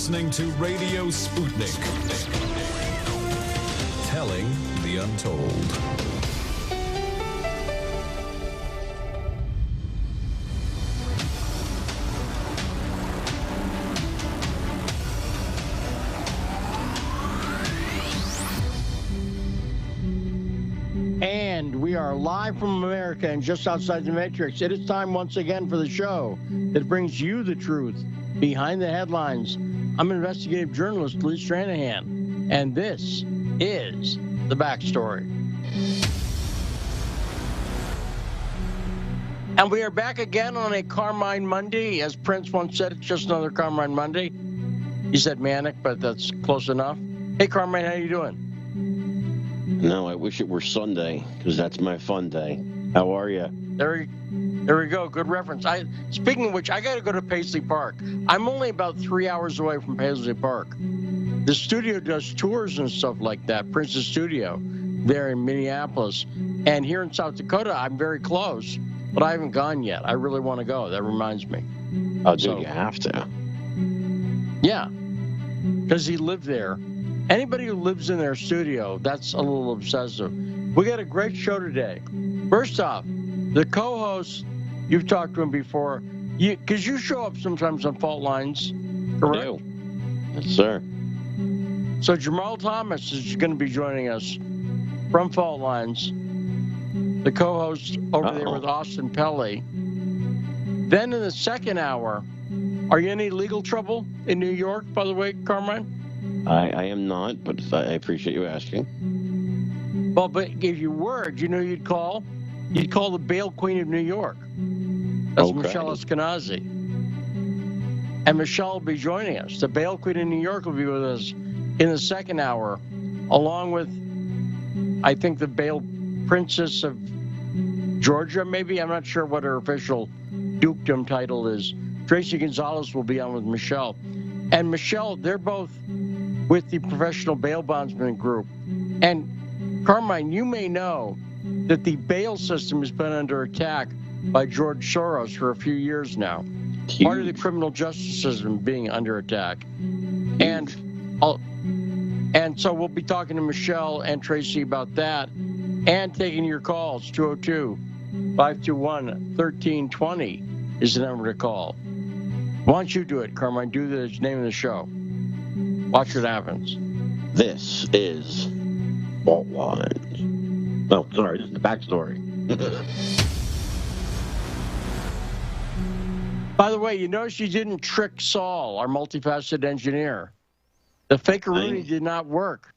listening to Radio Sputnik. Telling the untold. And we are live from America and just outside the Matrix. It is time once again for the show that brings you the truth behind the headlines. I'm investigative journalist Lee Stranahan, and this is The Backstory. And we are back again on a Carmine Monday. As Prince once said, it's just another Carmine Monday. He said manic, but that's close enough. Hey, Carmine, how you doing? No, I wish it were Sunday, because that's my fun day. How are you? There we go. Good reference. Speaking of which, I got to go to Paisley Park. I'm only about 3 hours away from Paisley Park. The studio does tours and stuff like that, Prince's studio, there in Minneapolis. And here in South Dakota, I'm very close, but I haven't gone yet. I really want to go. That reminds me. Oh, dude, you have to. Yeah, because he lived there. Anybody who lives in their studio, that's a little obsessive. We got a great show today. First off, the co-host, you've talked to him before, because you show up sometimes on Fault Lines, correct? I do. Yes, sir. So Jamal Thomas is going to be joining us from Fault Lines, the co-host over there with Austin Pelly. Then in the second hour, are you in any legal trouble in New York, by the way, Carmine? I am not, but I appreciate you asking. Well, but if you were, you know you'd call? You'd call the bail queen of New York. That's okay. Michelle Eskenazi. And Michelle will be joining us. The bail queen of New York will be with us in the second hour, along with, I think, the bail princess of Georgia, maybe? I'm not sure what her official dukedom title is. Tracy Gonzalez will be on with Michelle. And Michelle, they're both with the Professional Bail Bondsman Group. And Carmine, you may know that the bail system has been under attack by George Soros for a few years now. Huge. Part of the criminal justice system being under attack. And so we'll be talking to Michelle and Tracy about that and taking your calls. 202-521-1320 is the number to call. Why don't you do it, Carmine? Do the name of the show. Watch what happens. This is Fault Lines. Oh, sorry, this is The Backstory. By the way, you notice you didn't trick Saul, our multifaceted engineer. The fake-a-rooney did not work.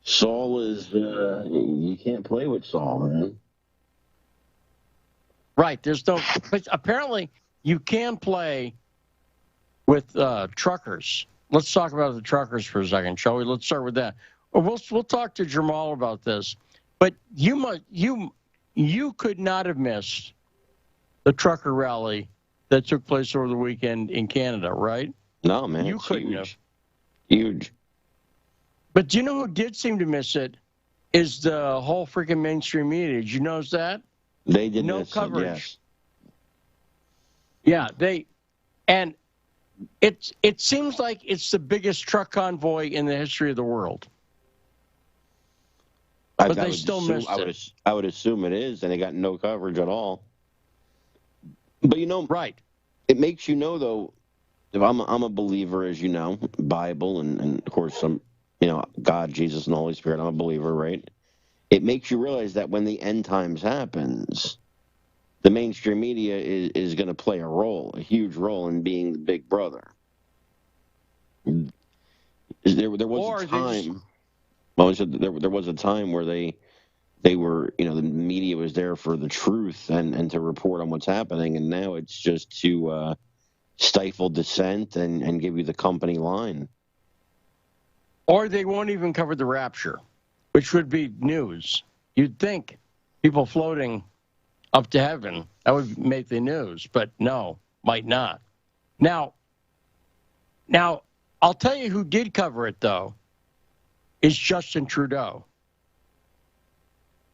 Saul is, you can't play with Saul, man. Right, there's no, but apparently you can play with truckers. Let's talk about the truckers for a second, shall we? Let's start with that. We'll talk to Jamal about this. But you could not have missed the trucker rally that took place over the weekend in Canada, right? No, man, you couldn't huge. have. Huge. But do you know who did seem to miss it? Is the whole freaking mainstream media. Did you notice that? They did no miss coverage. It, Yeah, yes. and it seems like it's the biggest truck convoy in the history of the world. But they still missed it. I would assume it is, and they got no coverage at all. But right? It makes you know, though. If I'm a believer, as you know, Bible and of course some, God, Jesus, and the Holy Spirit. I'm a believer, right? It makes you realize that when the end times happens, the mainstream media is going to play a huge role in being the big brother. There was a time. There was a time where they were, the media was there for the truth and to report on what's happening, and now it's just to stifle dissent and give you the company line. Or they won't even cover the rapture, which would be news. You'd think people floating up to heaven, that would make the news, but no, might not. Now, I'll tell you who did cover it, though, is Justin Trudeau,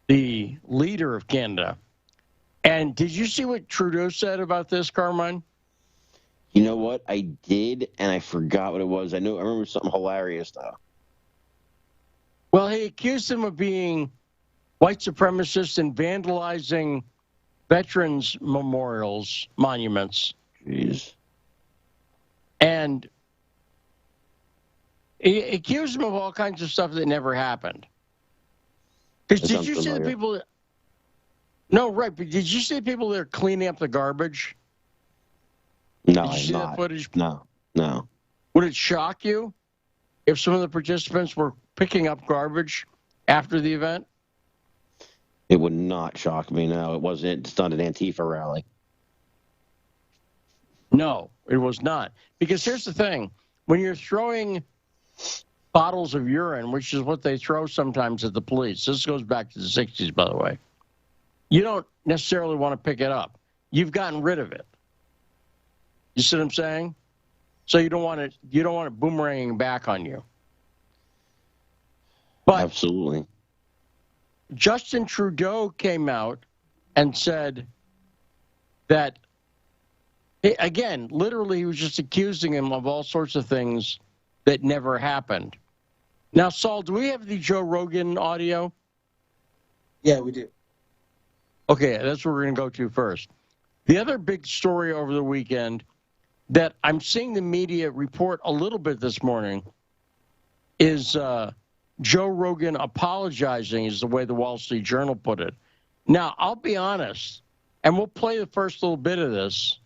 the leader of Canada. And did you see what Trudeau said about this, Carmine? You know what? I did, and I forgot what it was. I remember something hilarious, though. Well, he accused him of being white supremacist and vandalizing veterans memorials, monuments. Jeez. And he accused him of all kinds of stuff that never happened. Because did you see the people? No, right. But did you see the people that are cleaning up the garbage? No, did you see that footage? No. Would it shock you if some of the participants were picking up garbage after the event? It would not shock me. No, it wasn't. It's not an Antifa rally. No, it was not. Because here's the thing. When you're throwing bottles of urine, which is what they throw sometimes at the police, this goes back to the 60s, by the way, you don't necessarily want to pick it up. You've gotten rid of it. You see what I'm saying? So you don't want it boomeranging back on you. But absolutely. Justin Trudeau came out and said that, again, literally he was just accusing him of all sorts of things that never happened. Now, Saul, do we have the Joe Rogan audio? Yeah, we do. Okay, that's what we're going to go to first. The other big story over the weekend that I'm seeing the media report a little bit this morning is Joe Rogan apologizing, is the way the Wall Street Journal put it. Now, I'll be honest, and we'll play the first little bit of this.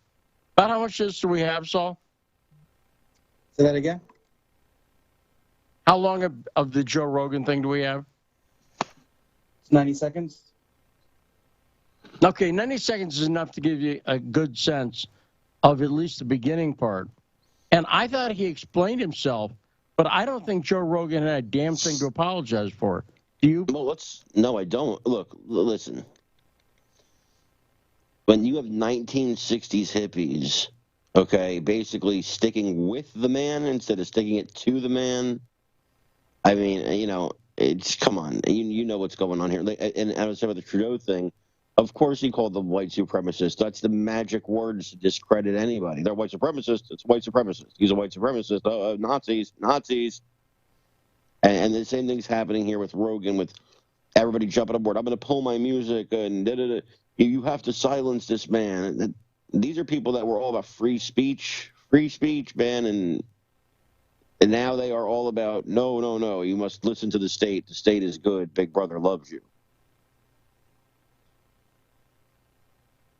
About how much of this do we have, Saul? Say that again? How long of the Joe Rogan thing do we have? It's 90 seconds. Okay, 90 seconds is enough to give you a good sense of at least the beginning part. And I thought he explained himself, but I don't think Joe Rogan had a damn thing to apologize for. Do you? Well, no, I don't. Look, listen. When you have 1960s hippies, okay, basically sticking with the man instead of sticking it to the man, I mean, it's, come on. You know what's going on here. And I was saying about the Trudeau thing, of course he called them white supremacists. That's the magic words to discredit anybody. They're white supremacists. It's white supremacist. He's a white supremacist. Nazis. And the same thing's happening here with Rogan, with everybody jumping aboard. I'm going to pull my music and da-da-da. You have to silence this man. These are people that were all about free speech, man, and now they are all about, no, you must listen to the state. The state is good. Big Brother loves you.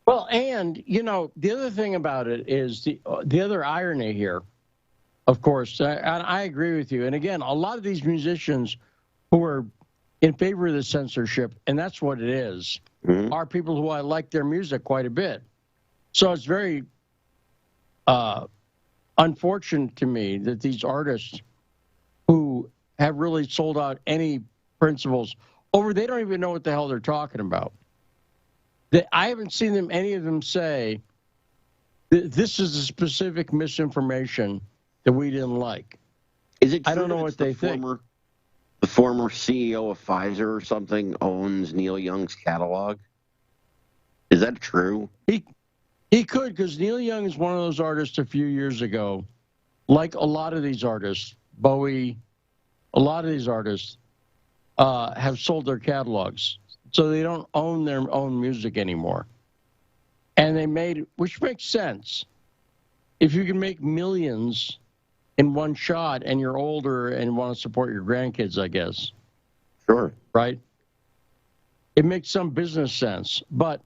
Well, and, the other thing about it is the other irony here, of course, and I agree with you. And again, a lot of these musicians who are in favor of the censorship, and that's what it is, are people who I like their music quite a bit. So it's very unfortunate to me that these artists who have really sold out any principles they don't even know what the hell they're talking about. I haven't seen any of them say, this is a specific misinformation that we didn't like. Is it true I don't know what they think. The former CEO of Pfizer or something owns Neil Young's catalog? Is that true? He could, because Neil Young is one of those artists a few years ago, like a lot of these artists, Bowie, a lot of these artists have sold their catalogs. So they don't own their own music anymore. And which makes sense. If you can make millions in one shot and you're older and want to support your grandkids, I guess. Sure. Right? It makes some business sense. But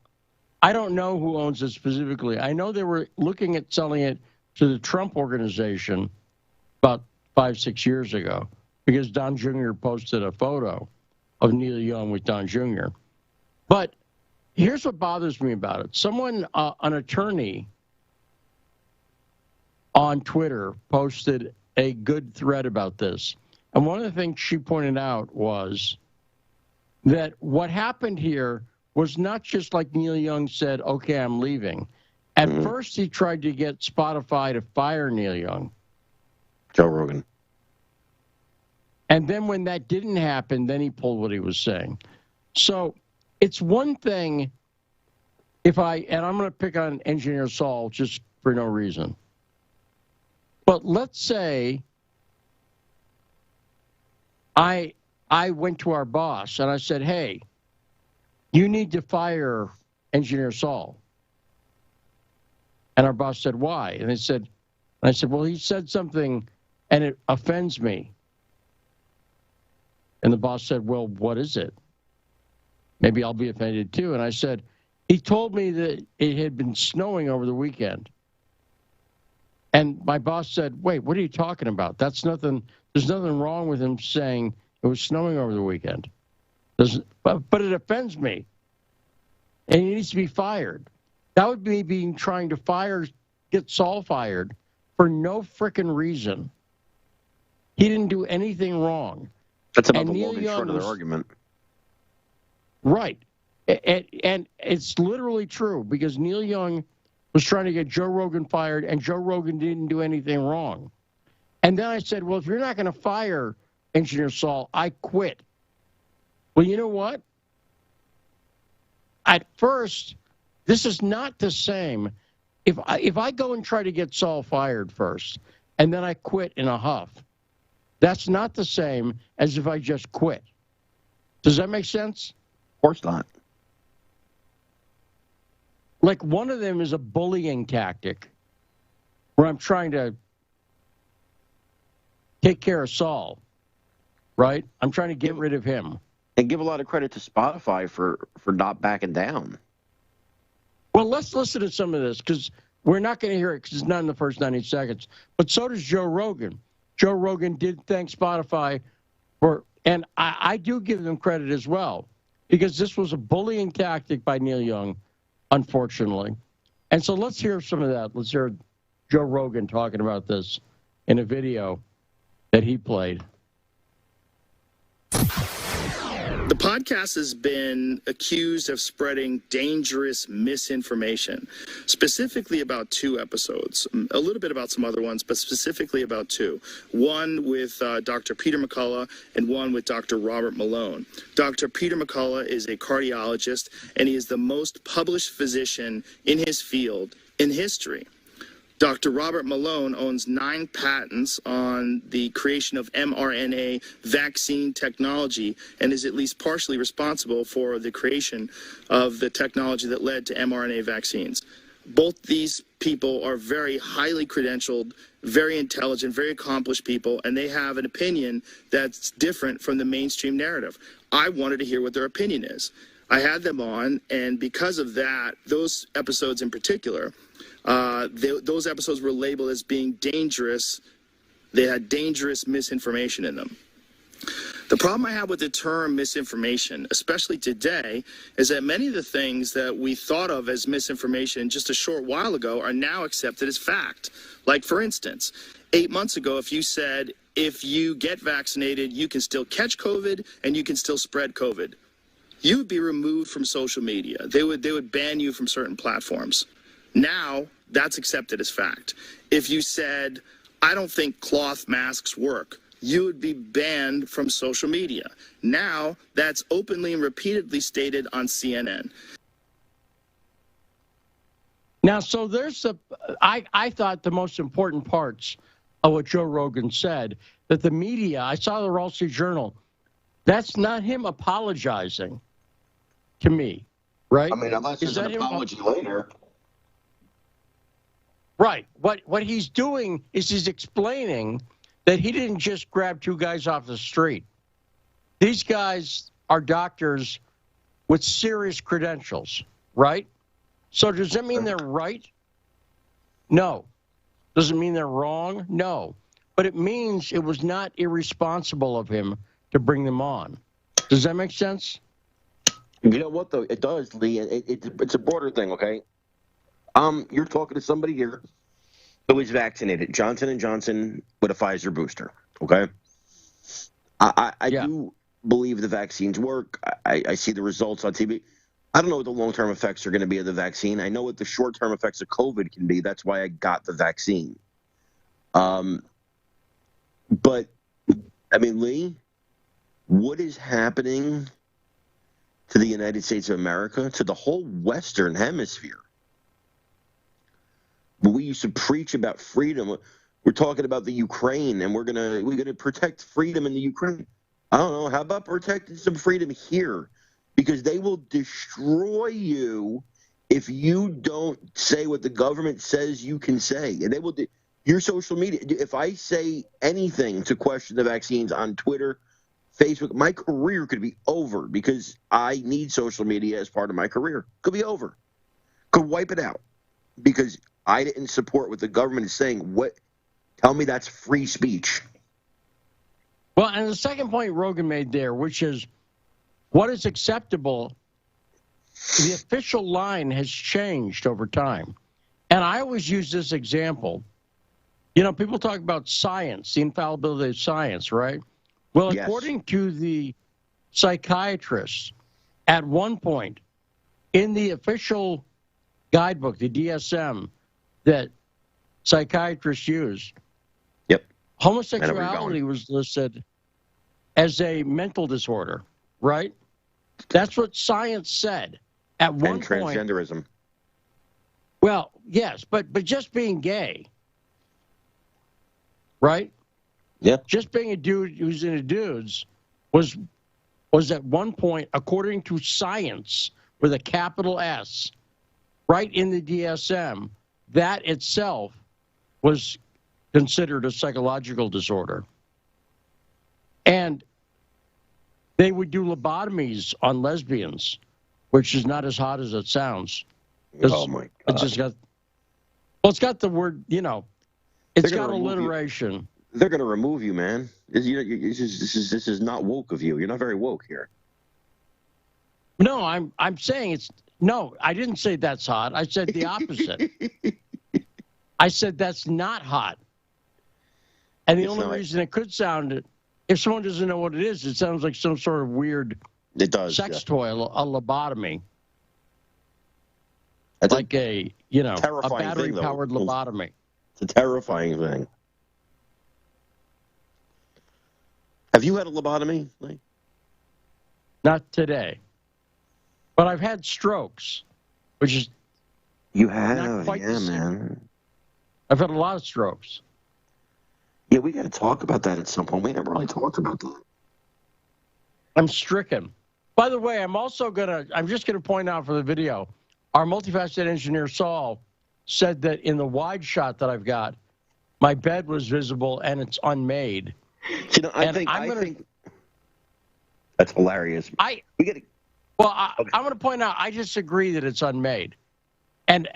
I don't know who owns it specifically. I know they were looking at selling it to the Trump organization about 5-6 years ago because Don Jr. posted a photo of Neil Young with Don Jr. But here's what bothers me about it. An attorney on Twitter posted a good thread about this. And one of the things she pointed out was that what happened here was not just like Neil Young said, okay, I'm leaving. At first, he tried to get Spotify to fire Neil Young. Joe Rogan. And then when that didn't happen, then he pulled what he was saying. So it's one thing and I'm going to pick on Engineer Saul just for no reason. But let's say I went to our boss and I said, hey, you need to fire Engineer Saul. And our boss said, why? And I said, well, he said something and it offends me. And the boss said, well, what is it? Maybe I'll be offended too. And I said, he told me that it had been snowing over the weekend. And my boss said, wait, what are you talking about? There's nothing wrong with him saying it was snowing over the weekend. But it offends me. And he needs to be fired. That would be trying to get Saul fired for no frickin' reason. He didn't do anything wrong. That's about and the Neil long and Young short of was, their argument. Right. And it's literally true because Neil Young was trying to get Joe Rogan fired and Joe Rogan didn't do anything wrong. And then I said, well, if you're not going to fire Engineer Saul, I quit. Well, you know what? At first, this is not the same. If I go and try to get Saul fired first and then I quit in a huff, that's not the same as if I just quit. Does that make sense? Of course not. Like one of them is a bullying tactic where I'm trying to take care of Saul, right? I'm trying to get rid of him. And give a lot of credit to Spotify for not backing down. Well, let's listen to some of this because we're not going to hear it because it's not in the first 90 seconds. But so does Joe Rogan. Joe Rogan did thank Spotify for, and I do give them credit as well because this was a bullying tactic by Neil Young, unfortunately. And so let's hear some of that. Let's hear Joe Rogan talking about this in a video that he played. The podcast has been accused of spreading dangerous misinformation, specifically about two episodes, a little bit about some other ones, but specifically about two. One with Dr. Peter McCullough and one with Dr. Robert Malone. Dr. Peter McCullough is a cardiologist, and he is the most published physician in his field in history. Dr. Robert Malone owns 9 patents on the creation of mRNA vaccine technology and is at least partially responsible for the creation of the technology that led to mRNA vaccines. Both these people are very highly credentialed, very intelligent, very accomplished people, and they have an opinion that's different from the mainstream narrative. I wanted to hear what their opinion is. I had them on, and because of that, those episodes in particular, those episodes were labeled as being dangerous. They had dangerous misinformation in them. The problem I have with the term misinformation, especially today, is that many of the things that we thought of as misinformation just a short while ago are now accepted as fact. Like, for instance, 8 months ago, if you said, if you get vaccinated, you can still catch COVID and you can still spread COVID, you would be removed from social media. They would ban you from certain platforms. Now, that's accepted as fact. If you said, I don't think cloth masks work, you would be banned from social media. Now, that's openly and repeatedly stated on CNN. Now, so there's I thought the most important parts of what Joe Rogan said, that the media, I saw the Wall Street Journal, that's not him apologizing to me, right? I mean, unless there's an apology later. Right. What he's doing is he's explaining that he didn't just grab 2 guys off the street. These guys are doctors with serious credentials, right? So does that mean they're right? No. Does it mean they're wrong? No. But it means it was not irresponsible of him to bring them on. Does that make sense? You know what, though? It does, Lee. It's a broader thing, okay? You're talking to somebody here who is vaccinated, Johnson & Johnson with a Pfizer booster, okay? I do believe the vaccines work. I see the results on TV. I don't know what the long-term effects are going to be of the vaccine. I know what the short-term effects of COVID can be. That's why I got the vaccine. But, I mean, Lee, what is happening to the United States of America, to the whole Western Hemisphere? We used to preach about freedom. We're talking about the Ukraine, and we're gonna protect freedom in the Ukraine. I don't know. How about protecting some freedom here? Because they will destroy you if you don't say what the government says you can say. And they will do your social media. If I say anything to question the vaccines on Twitter, Facebook, my career could be over because I need social media as part of my career. Could be over. Could wipe it out because I didn't support what the government is saying. Tell me that's free speech. Well, and the second point Rogan made there, which is what is acceptable, the official line has changed over time. And I always use this example. You know, people talk about science, the infallibility of science, right? Well, Yes. according to the psychiatrists, at one point in the official guidebook, the DSM that psychiatrists use, Yep. homosexuality was listed as a mental disorder, right? That's what science said at one And point. transgenderism. Well, yes, but just being gay, right? Yeah. Just being a dude who's into dudes was at one point, according to science with a capital S, right in the DSM, that itself was considered a psychological disorder. And they would do lobotomies on lesbians, which is not as hot as it sounds. Oh my God! It just got, well, it's got the word, you know, it's They're got gonna remove you. alliteration. They're going to remove you, man. This is not woke of you. You're not very woke here. No, I'm saying it's no. I didn't say that's hot. I said the opposite. I said that's not hot. And the It's only not. reason it could sound, if someone doesn't know what it is, it sounds like some sort of weird It does. sex toy, a lobotomy, That's like a terrifying battery-powered thing, though. lobotomy. It's a terrifying thing. Have you had a lobotomy? Not today, but I've had strokes, which is You not have, quite the yeah, same. man. I've had a lot of strokes. Yeah, we got to talk about that at some point. We never really talked about that. I'm stricken. By the way, I'm just gonna point out for the video, our multifaceted engineer Saul said that in the wide shot that I've got, my bed was visible and it's unmade. You know, I And think that's hilarious. We got to. Well, I'm going to point out, I disagree that it's unmade. And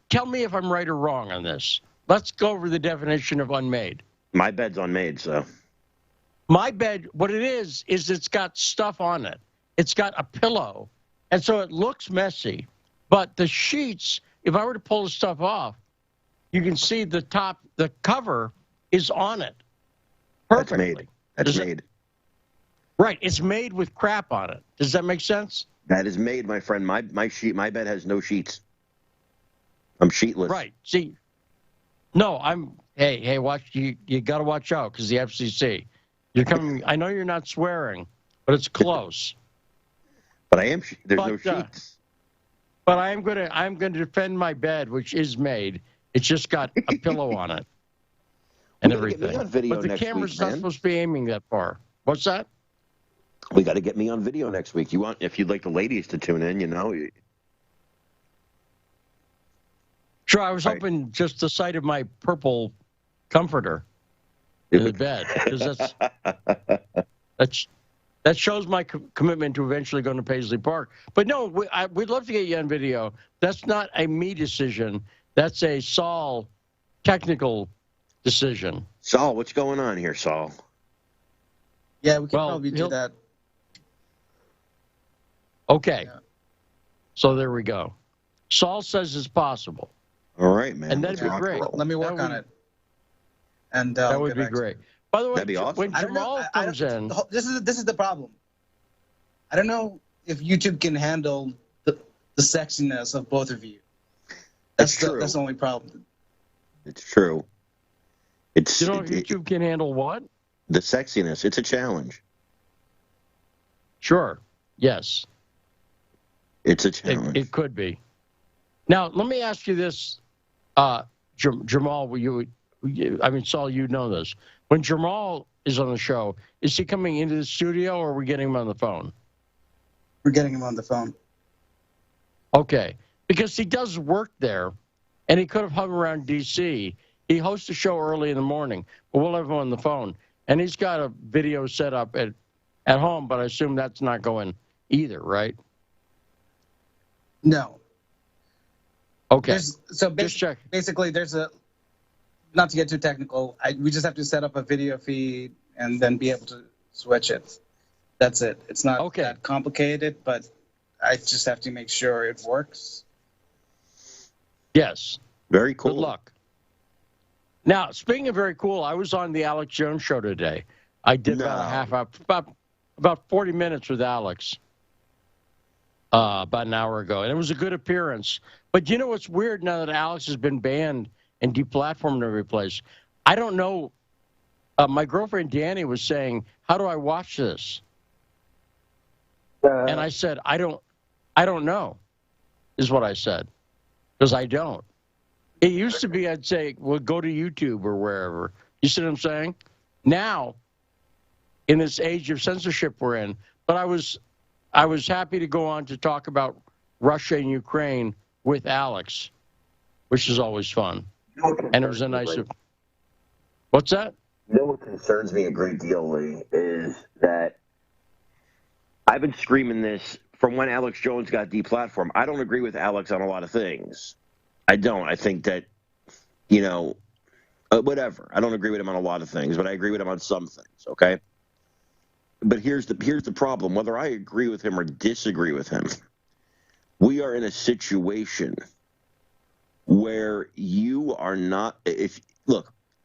tell me if I'm right or wrong on this. Let's go over the definition of unmade. My bed's unmade, so. My bed, what it is it's got stuff on it. It's got a pillow. And so it looks messy. But the sheets, if I were to pull the stuff off, you can see the cover is on it. Perfectly. That's made. Right. It's made with crap on it. Does that make sense? That is made, my friend. My bed has no sheets. I'm sheetless. Right. See, no, hey, watch, you got to watch out because the FCC. You're coming, I know you're not swearing, but it's close. But there's no sheets. But I'm going to defend my bed, which is made. It's just got a pillow on it. And everything. Get me on video but the next camera's week, not man. supposed to be aiming that far. What's that? We got to get me on video next week. If you'd like the ladies to tune in, Sure, I was hoping just the sight of my purple comforter in the bed, because that shows my commitment to eventually going to Paisley Park. But no, we'd love to get you on video. That's not a me decision. That's a Saul technical decision. Saul, what's going on here, Saul? Yeah, we can probably do that. Okay. Yeah. So there we go. Saul says it's possible. All right, man. And that'd be great. Let me work on it. And that would be great. By the way, that'd be awesome. when Jamal comes in, this is the problem. I don't know if YouTube can handle the sexiness of both of you. That's the only problem. It's true. YouTube can handle what? The sexiness. It's a challenge. Sure. Yes. It's a challenge. It could be. Now, let me ask you this, Jamal. I mean, Saul, you know this. When Jamal is on the show, is he coming into the studio or are we getting him on the phone? We're getting him on the phone. Okay. Because he does work there, and he could have hung around D.C. He hosts a show early in the morning, but we'll have him on the phone. And he's got a video set up at home, but I assume that's not going either, right? No. Okay. Basically, there's a, not to get too technical, we just have to set up a video feed and then be able to switch it. That's it. It's not that complicated, but I just have to make sure it works. Yes. Very cool. Good luck. Now, speaking of very cool, I was on the Alex Jones show today. I did about a half hour, about 40 minutes with Alex about an hour ago, and it was a good appearance. But you know what's weird now that Alex has been banned and deplatformed every place? I don't know. My girlfriend Danny was saying, "How do I watch this?" And I said, "I don't know," is what I said, because I don't. It used to be I'd say, well, go to YouTube or wherever. You see what I'm saying? Now, in this age of censorship we're in, but I was happy to go on to talk about Russia and Ukraine with Alex, which is always fun. And it was a nice... What's that? You know what concerns me a great deal, Lee, is that I've been screaming this from when Alex Jones got deplatformed. I don't agree with Alex on a lot of things. I don't. I think that, whatever. I don't agree with him on a lot of things, but I agree with him on some things, okay? But here's the problem. Whether I agree with him or disagree with him, we are in a situation where you are not. This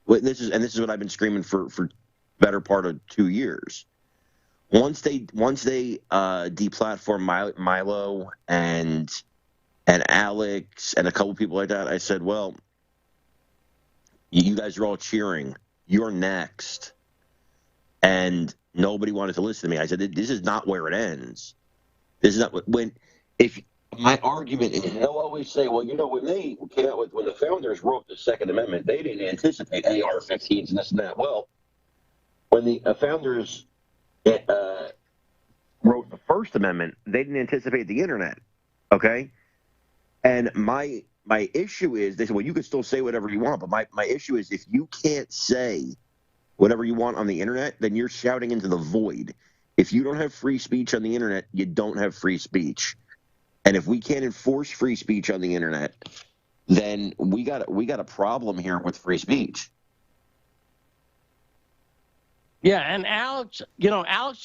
is what I've been screaming for better part of 2 years. Once they deplatform Milo and Alex and a couple people like that, I said, well, you guys are all cheering. You're next. And nobody wanted to listen to me. I said, this is not where it ends. This is not if my argument is, they'll always say, well, when they came out when the founders wrote the Second Amendment, they didn't anticipate AR-15s and this and that. Well, when the founders wrote the First Amendment, they didn't anticipate the internet. Okay? And my issue is, they said, well, you can still say whatever you want, but my issue is, if you can't say whatever you want on the internet, then you're shouting into the void. If you don't have free speech on the internet, you don't have free speech. And if we can't enforce free speech on the internet, then we got a problem here with free speech. Yeah, and Alex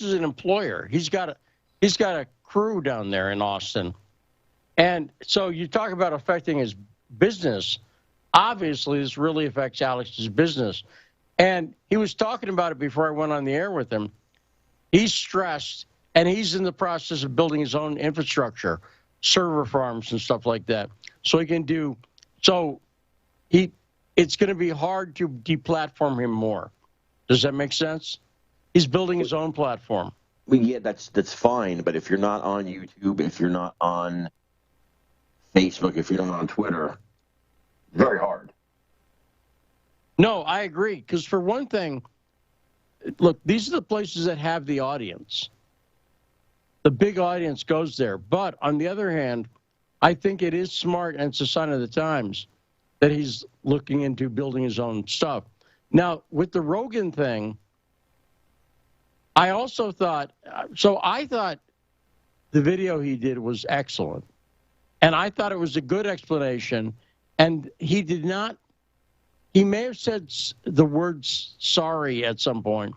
is an employer. He's got a crew down there in Austin. And so you talk about affecting his business. Obviously, this really affects Alex's business. And he was talking about it before I went on the air with him. He's stressed, and he's in the process of building his own infrastructure, server farms and stuff like that. So he can do it's going to be hard to deplatform him more. Does that make sense? He's building his own platform. Well, yeah, that's fine. But if you're not on YouTube, if you're not on Facebook, if you're not on Twitter, very hard. No, I agree. Because for one thing, look, these are the places that have the audience. The big audience goes there. But on the other hand, I think it is smart, and it's a sign of the times, that he's looking into building his own stuff. Now, with the Rogan thing, I also thought, I thought the video he did was excellent. And I thought it was a good explanation. And he may have said the words sorry at some point,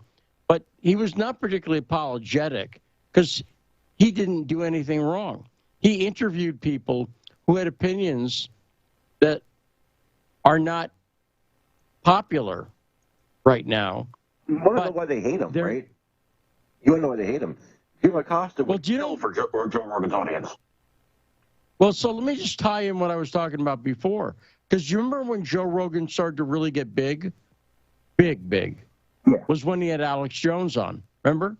but he was not particularly apologetic because he didn't do anything wrong. He interviewed people who had opinions that are not popular right now. You want to know why they hate him, right? You want to know why they hate him? Jim Acosta was killed for Joe Rogan's audience. Well, so let me just tie in what I was talking about before. Because you remember when Joe Rogan started to really get big? Big. Yeah. Was when he had Alex Jones on. Remember?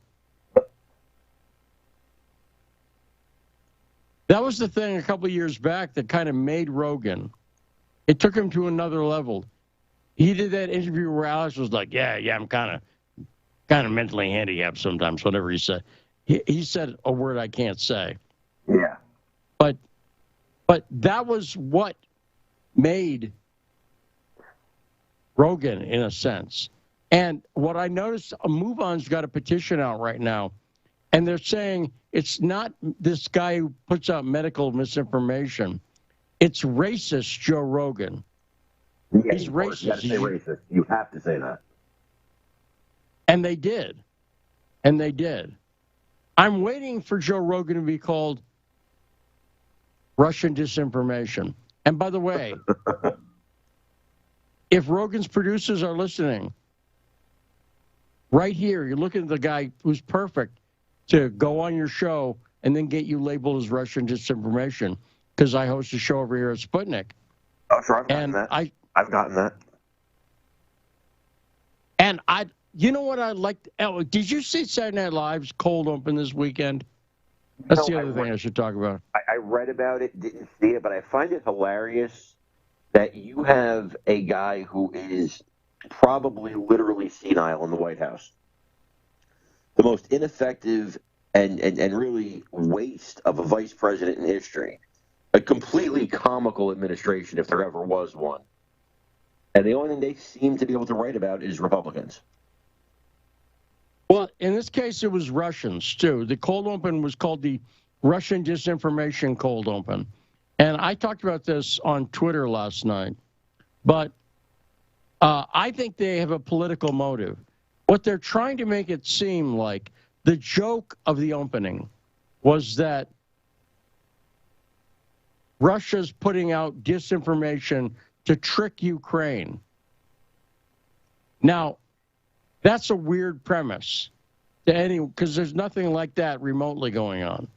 That was the thing a couple of years back that kind of made Rogan. It took him to another level. He did that interview where Alex was like, yeah, I'm kind of mentally handicapped sometimes, whatever he said. He said a word I can't say. Yeah. But that was what made Rogan, in a sense. And what I noticed, MoveOn's got a petition out right now, and they're saying it's not this guy who puts out medical misinformation. It's racist Joe Rogan. Yeah, he's racist. You got to say racist. You have to say that. And they did. I'm waiting for Joe Rogan to be called Russian disinformation. And by the way, if Rogan's producers are listening, right here, you're looking at the guy who's perfect to go on your show and then get you labeled as Russian disinformation, because I host a show over here at Sputnik. Oh, sure, I've gotten that. I've gotten that. And you know what I liked? Oh, did you see Saturday Night Live's cold open this weekend? That's the other thing I should talk about. I read about it, didn't see it, but I find it hilarious that you have a guy who is probably literally senile in the White House. The most ineffective and really waste of a vice president in history. A completely comical administration, if there ever was one. And the only thing they seem to be able to write about is Republicans. Well, in this case, it was Russians, too. The cold open was called the Russian Disinformation Cold Open. And I talked about this on Twitter last night. But I think they have a political motive. What they're trying to make it seem like, the joke of the opening was that Russia's putting out disinformation to trick Ukraine. Now, that's a weird premise to anyone, because there's nothing like that remotely going on.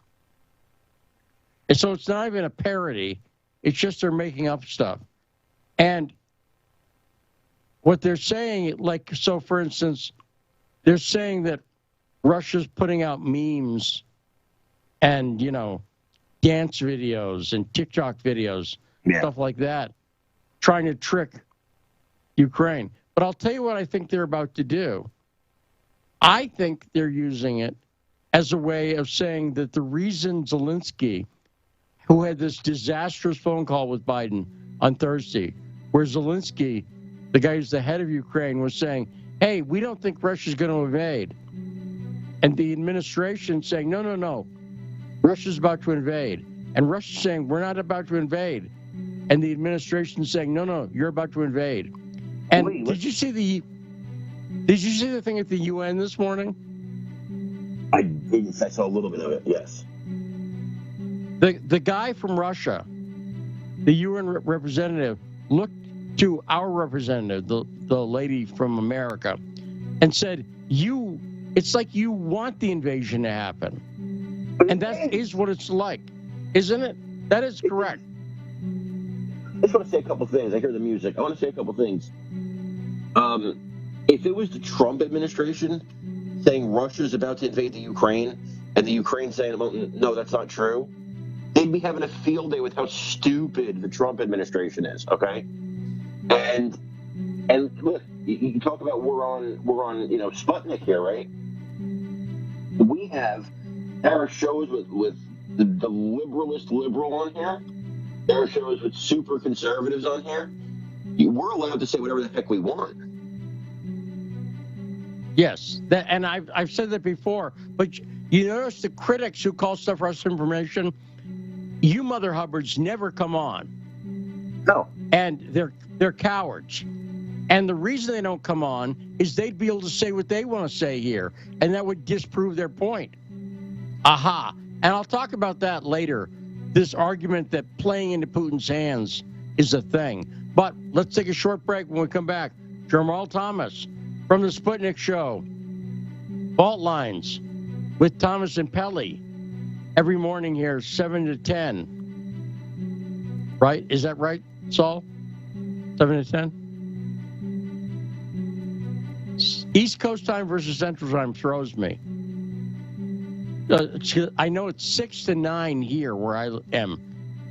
And so it's not even a parody. It's just they're making up stuff. And what they're saying, like, so for instance, they're saying that Russia's putting out memes and, dance videos and TikTok videos, stuff like that, trying to trick Ukraine. But I'll tell you what I think they're about to do. I think they're using it as a way of saying that the reason Zelensky, who had this disastrous phone call with Biden on Thursday, where Zelensky, the guy who's the head of Ukraine, was saying, hey, we don't think Russia's going to invade. And the administration saying, no, Russia's about to invade. And Russia's saying, we're not about to invade. And the administration saying, no, you're about to invade. And did you see the thing at the UN this morning? I didn't. I saw a little bit of it, yes. The guy from Russia, the UN representative, looked to our representative, the lady from America, and said, it's like you want the invasion to happen. And that is what it's like, isn't it? That is correct. I just want to say a couple things. I hear the music. I want to say a couple things. If it was the Trump administration saying Russia's about to invade the Ukraine, and the Ukraine saying, well, no, that's not true, they'd be having a field day with how stupid the Trump administration is, okay? And look, you talk about we're on Sputnik here, right? There are shows with the liberalist liberal on here. There are shows with super conservatives on here. We're allowed to say whatever the heck we want. Yes, and I've said that before. But you notice the critics who call stuff Russian information, you Mother Hubbards never come on. No. And they're cowards. And the reason they don't come on is they'd be able to say what they want to say here, and that would disprove their point. Aha. And I'll talk about that later, this argument that playing into Putin's hands is a thing. But let's take a short break. When we come back, Jamal Thomas from the Sputnik Show, Fault Lines with Thomas and Pelly, every morning here, 7 to 10. Right? Is that right, Saul? 7 to 10? East Coast time versus Central time throws me. I know it's 6 to 9 here where I am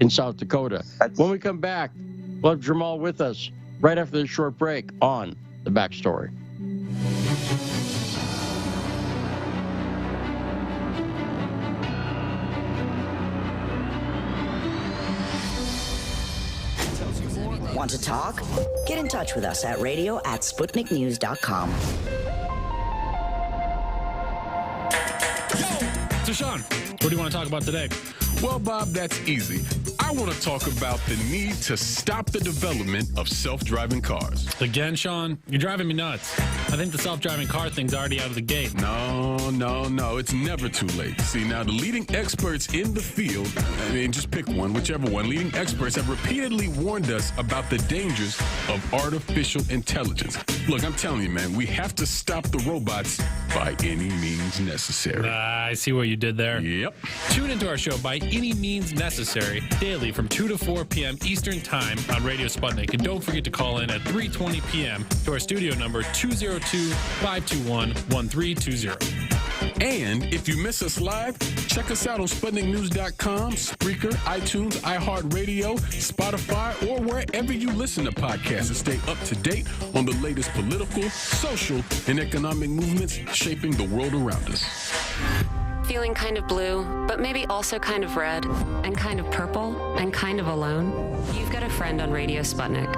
in South Dakota. When we come back, we'll have Jamal with us right after this short break on The Backstory. Want to talk? Get in touch with us at radio@sputniknews.com. So, Sean, what do you want to talk about today? Well, Bob, that's easy. I want to talk about the need to stop the development of self-driving cars. Again, Sean, you're driving me nuts. I think the self-driving car thing's already out of the gate. No. It's never too late. See, now the leading experts in the field, I mean, just pick one, whichever one, leading experts have repeatedly warned us about the dangers of artificial intelligence. Look, I'm telling you, man, we have to stop the robots by any means necessary. I see what you did there. Yep. Tune into our show By Any Means Necessary daily from 2 to 4 p.m. Eastern Time on Radio Sputnik. And don't forget to call in at 3:20 p.m. to our studio number 202-521-1320. And if you miss us live, check us out on SputnikNews.com, Spreaker, iTunes, iHeartRadio, Spotify, or wherever you listen to podcasts to stay up to date on the latest political, social, and economic movements shaping the world around us. Feeling kind of blue, but maybe also kind of red, and kind of purple, and kind of alone? You've got a friend on Radio Sputnik.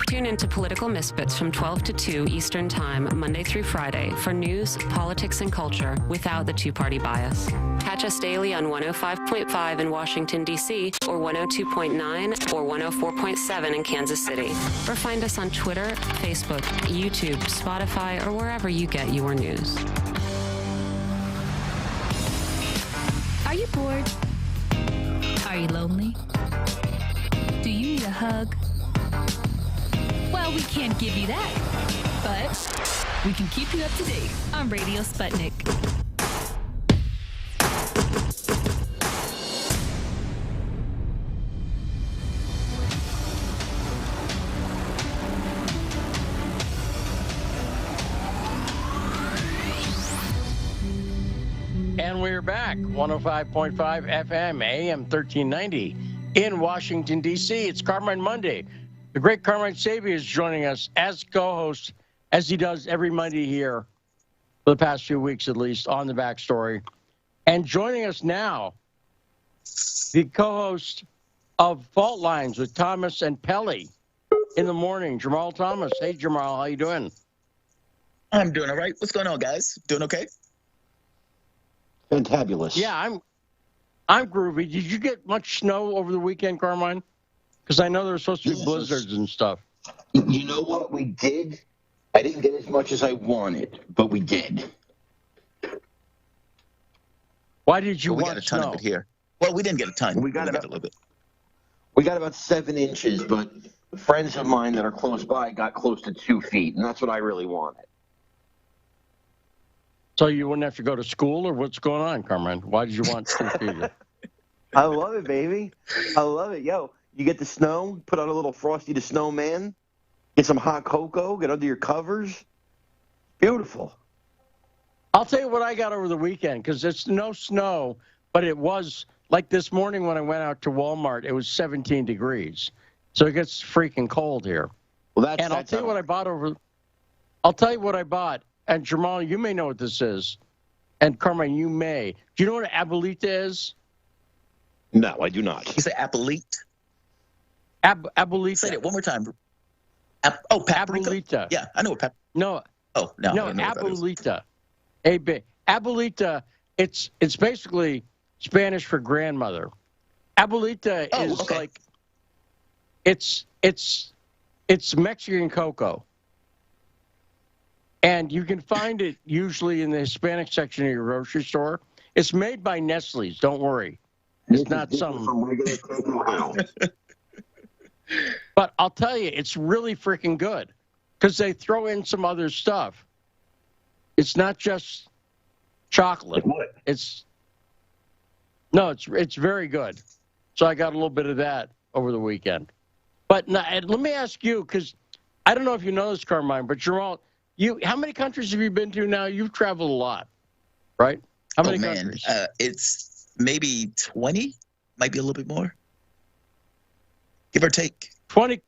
Tune into Political Misfits from 12 to 2 Eastern Time, Monday through Friday, for news, politics, and culture without the two-party bias. Catch us daily on 105.5 in Washington, D.C., or 102.9 or 104.7 in Kansas City. Or find us on Twitter, Facebook, YouTube, Spotify, or wherever you get your news. Are you bored? Are you lonely? Do you need a hug? Well, we can't give you that, but we can keep you up to date on Radio Sputnik. And we're back, 105.5 FM, AM 1390 in Washington, D.C. It's Carmine Monday. The great Carmine Sabia is joining us as co-host, as he does every Monday here for the past few weeks at least, on The Backstory. And joining us now, the co-host of Fault Lines with Thomas and Pelly in the morning, Jamal Thomas. Hey, Jamal, how you doing? I'm doing all right. What's going on, guys? Doing okay? Fantabulous. Yeah, I'm groovy. Did you get much snow over the weekend, Carmine? Because I know there were supposed to be blizzards and stuff. You know what we did? I didn't get as much as I wanted, but we did. Why did you want snow? We got a ton of it here. Well, we didn't get a ton. We got a little bit. We got about 7 inches, but friends of mine that are close by got close to 2 feet, and that's what I really wanted. So you wouldn't have to go to school, or what's going on, Carmine? Why did you want 2 feet? I love it, baby. I love it. Yo, you get the snow, put on a little Frosty the Snowman, get some hot cocoa, get under your covers. Beautiful. I'll tell you what I got over the weekend, because it's no snow, but it was, like this morning when I went out to Walmart, it was 17 degrees. So it gets freaking cold here. Well, I'll tell you what I bought I'll tell you what I bought. And Jamal, you may know what this is. And Carmine, you may. Do you know what an abuelita is? No, I do not. You say abuelita? Abuelita. Say it one more time. Paprika? Abuelita. Yeah, I know what paprika. No. Oh, no. No, abuelita. Abuelita, it's basically Spanish for grandmother. Abuelita is okay. like, it's Mexican cocoa. And you can find it usually in the Hispanic section of your grocery store. It's made by Nestle's. Don't worry. It's not some regular cocoa. But I'll tell you, it's really freaking good because they throw in some other stuff. It's not just chocolate. Like what? It's very good. So I got a little bit of that over the weekend. But now, let me ask you, because I don't know if you know this, Carmine, but Jamal, how many countries have you been to now? You've traveled a lot, right? How many countries? It's maybe 20, might be a little bit more. Give or take. 20.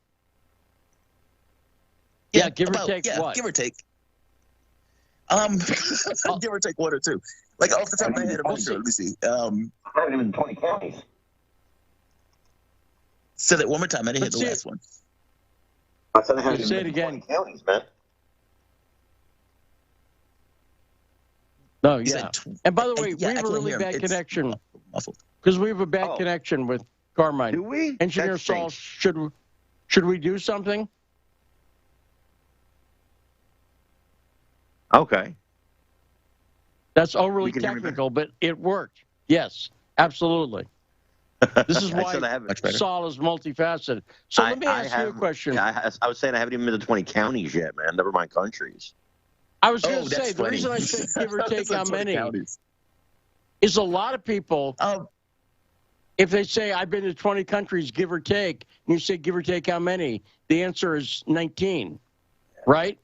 Yeah, give or take what? Give or take. Give or take 1 or 2. Like off the top of my head, I'm sure. Let me see. I haven't even 20 counties. Say that one more time. I didn't hear the last one. I said I haven't even say it been again. 20 counties, man. No, yeah. And by the way, we have a really bad connection. Because we have a bad connection with Carmine. Do we? Engineer Saul, should we do something? Okay. That's overly technical, but it worked. Yes, absolutely. This is why Saul is multifaceted. So let me ask you a question. Yeah, I was saying I haven't even been to 20 counties yet, man. Never mind countries. I was going to say, the reason I say give or take how many is a lot of people, if they say, I've been to 20 countries, give or take, and you say, give or take how many, the answer is 19, right?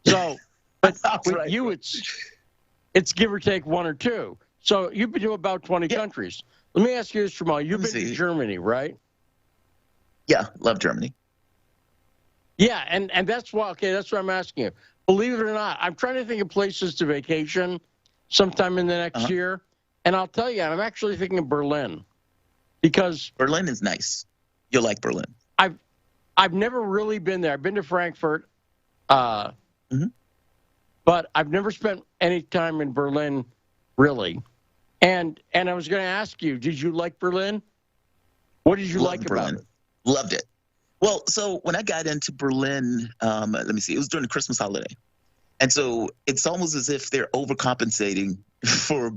So, but with you, it's give or take 1 or 2. So you've been to about 20 countries. Let me ask you this, Jamal. You've been to Germany, right? Yeah, love Germany. Yeah, and that's why, that's what I'm asking you. Believe it or not, I'm trying to think of places to vacation sometime in the next year. And I'll tell you, I'm actually thinking of Berlin. Because Berlin is nice. You'll like Berlin. I've never really been there. I've been to Frankfurt. But I've never spent any time in Berlin, really. And I was going to ask you, did you like Berlin? What did you like about it? Loved it. Well, so when I got into Berlin, let me see, it was during the Christmas holiday. And so it's almost as if they're overcompensating for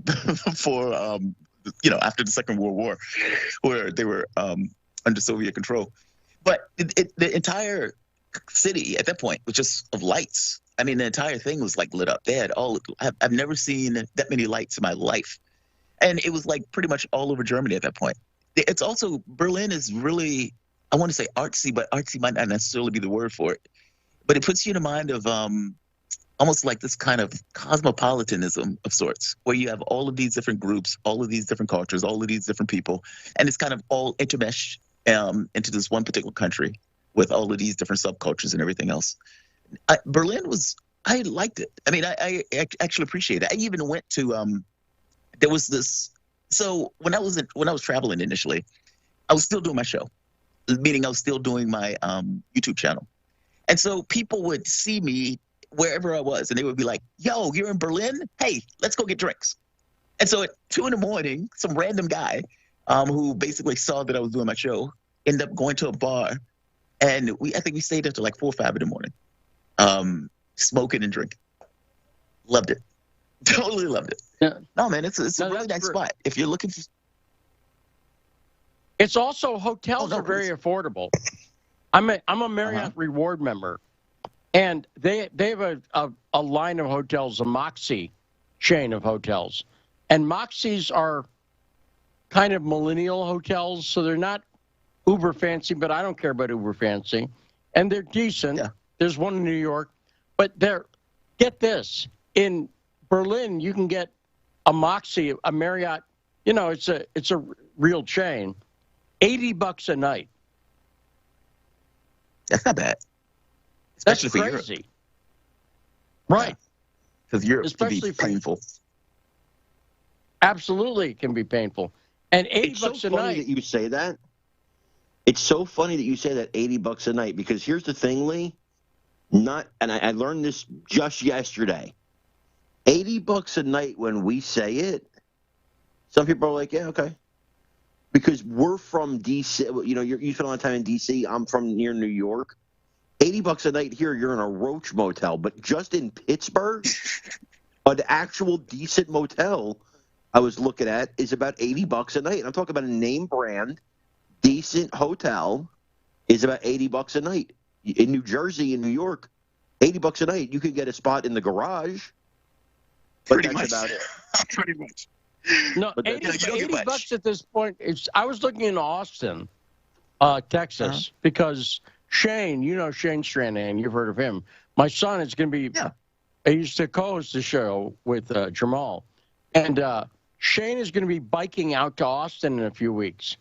after the Second World War, where they were under Soviet control. But the entire city at that point was just of lights. I mean, the entire thing was like lit up. They had I've never seen that many lights in my life. And it was like pretty much all over Germany at that point. It's also, Berlin is really, I want to say artsy, but artsy might not necessarily be the word for it. But it puts you in the mind of almost like this kind of cosmopolitanism of sorts, where you have all of these different groups, all of these different cultures, all of these different people, and it's kind of all intermeshed into this one particular country with all of these different subcultures and everything else. Berlin I liked it. I mean, I actually appreciate it. I even went to, there was this, so when I was traveling initially, I was still doing my show, meaning I was still doing my YouTube channel. And so people would see me wherever I was, and they would be like, yo, you're in Berlin? Hey, let's go get drinks. And so at 2 a.m, some random guy who basically saw that I was doing my show ended up going to a bar, and I think we stayed there till like 4 or 5 a.m, smoking and drinking. Loved it. Totally loved it. Yeah. No, man, it's a really nice spot. If you're looking for... It's also, hotels are very affordable. I'm a Marriott Reward member, and they have a line of hotels, a Moxie chain of hotels. And Moxies are kind of millennial hotels, so they're not uber fancy, but I don't care about uber fancy. And they're decent. Yeah. There's one in New York. But get this, in Berlin, you can get a Moxie, a Marriott, it's a real chain, $80 a night. That's not bad. Especially for crazy. Europe. Right. Because Europe can be painful. Absolutely, it can be painful. And $80 a night. It's so funny that you say that. It's so funny that you say that, $80 a night, because here's the thing, Lee. I learned this just yesterday. $80 a night, when we say it, some people are like, yeah, okay. Because we're from D.C. You spend a lot of time in D.C. I'm from near New York. $80 a night here, you're in a roach motel. But just in Pittsburgh, an actual decent motel I was looking at is about $80 a night. And I'm talking about a name brand, decent hotel is about $80 a night. In New Jersey, in New York, $80 a night, you could get a spot in the garage. But Pretty that's much. about it. Pretty much. No, $80 at this point. I was looking in Austin, Texas, because Shane, Shane Stranahan, you've heard of him. My son is going to be. Yeah. I used to co-host the show with Jamal, and Shane is going to be biking out to Austin in a few weeks.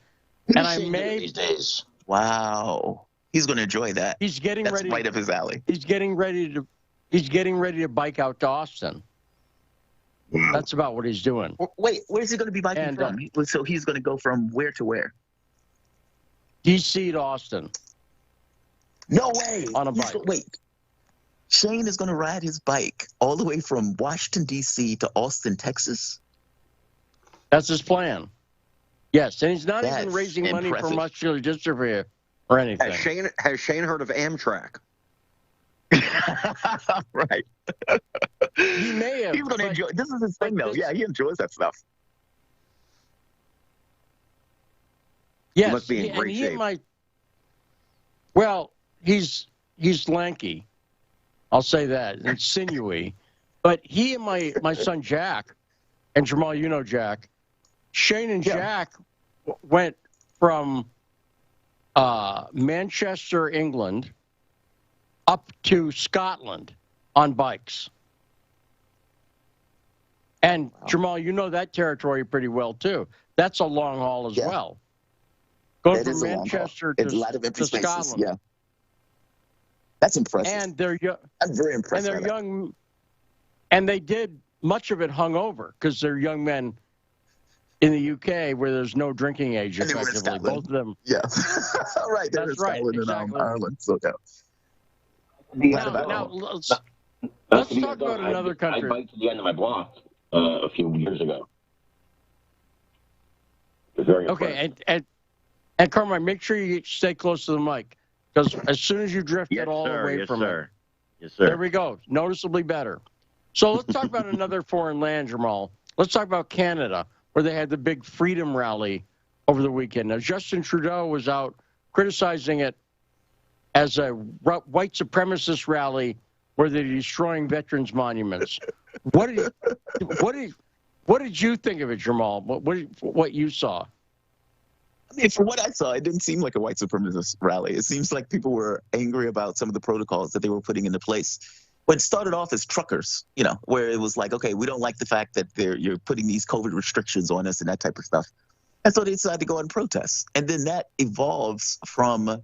And I may these days. Wow. He's going to enjoy that. He's getting That's ready. right up his alley. He's getting ready to bike out to Austin. Wow. That's about what he's doing. Wait, where's he going to be biking from? So he's going to go from where to where? D.C. to Austin. No way. On a bike. Wait. Shane is going to ride his bike all the way from Washington, D.C. to Austin, Texas? That's his plan. Yes, and he's not That's even raising money for impressive. muscular dystrophy or anything. Has Shane heard of Amtrak? Right. He may have. He's going to enjoy. This is his thing, though. Yeah, he enjoys that stuff. Yes, He must be in great shape. Well, he's lanky. I'll say that, and sinewy. But he and my son Jack, and Jamal, you know Jack, Shane and Jack went from Manchester, England, up to Scotland on bikes. And Jamal, you know that territory pretty well too. That's a long haul as well. Going from Manchester to, a lot of empty spaces, Scotland. Yeah. That's impressive. And they're young. I'm very impressed. And they're young. And they did much of it hungover because they're young men in the UK where there's no drinking age effectively. Both of them. Yeah. Right. That's right. Scotland Exactly. and Ireland. So Now let's talk about another country. I biked to the end of my block a few years ago. Very okay, and Carmine, make sure you stay close to the mic because as soon as you drift it all away from it. Yes, sir. There we go. Noticeably better. So let's talk about another foreign land, Jamal. Let's talk about Canada, where they had the big freedom rally over the weekend. Now, Justin Trudeau was out criticizing it as a white supremacist rally where they're destroying veterans' monuments. What did you think of it, Jamal? What you saw? I mean, from what I saw, it didn't seem like a white supremacist rally. It seems like people were angry about some of the protocols that they were putting into place. But it started off as truckers, where it was like, okay, we don't like the fact that you're putting these COVID restrictions on us and that type of stuff. And so they decided to go and protest. And then that evolves from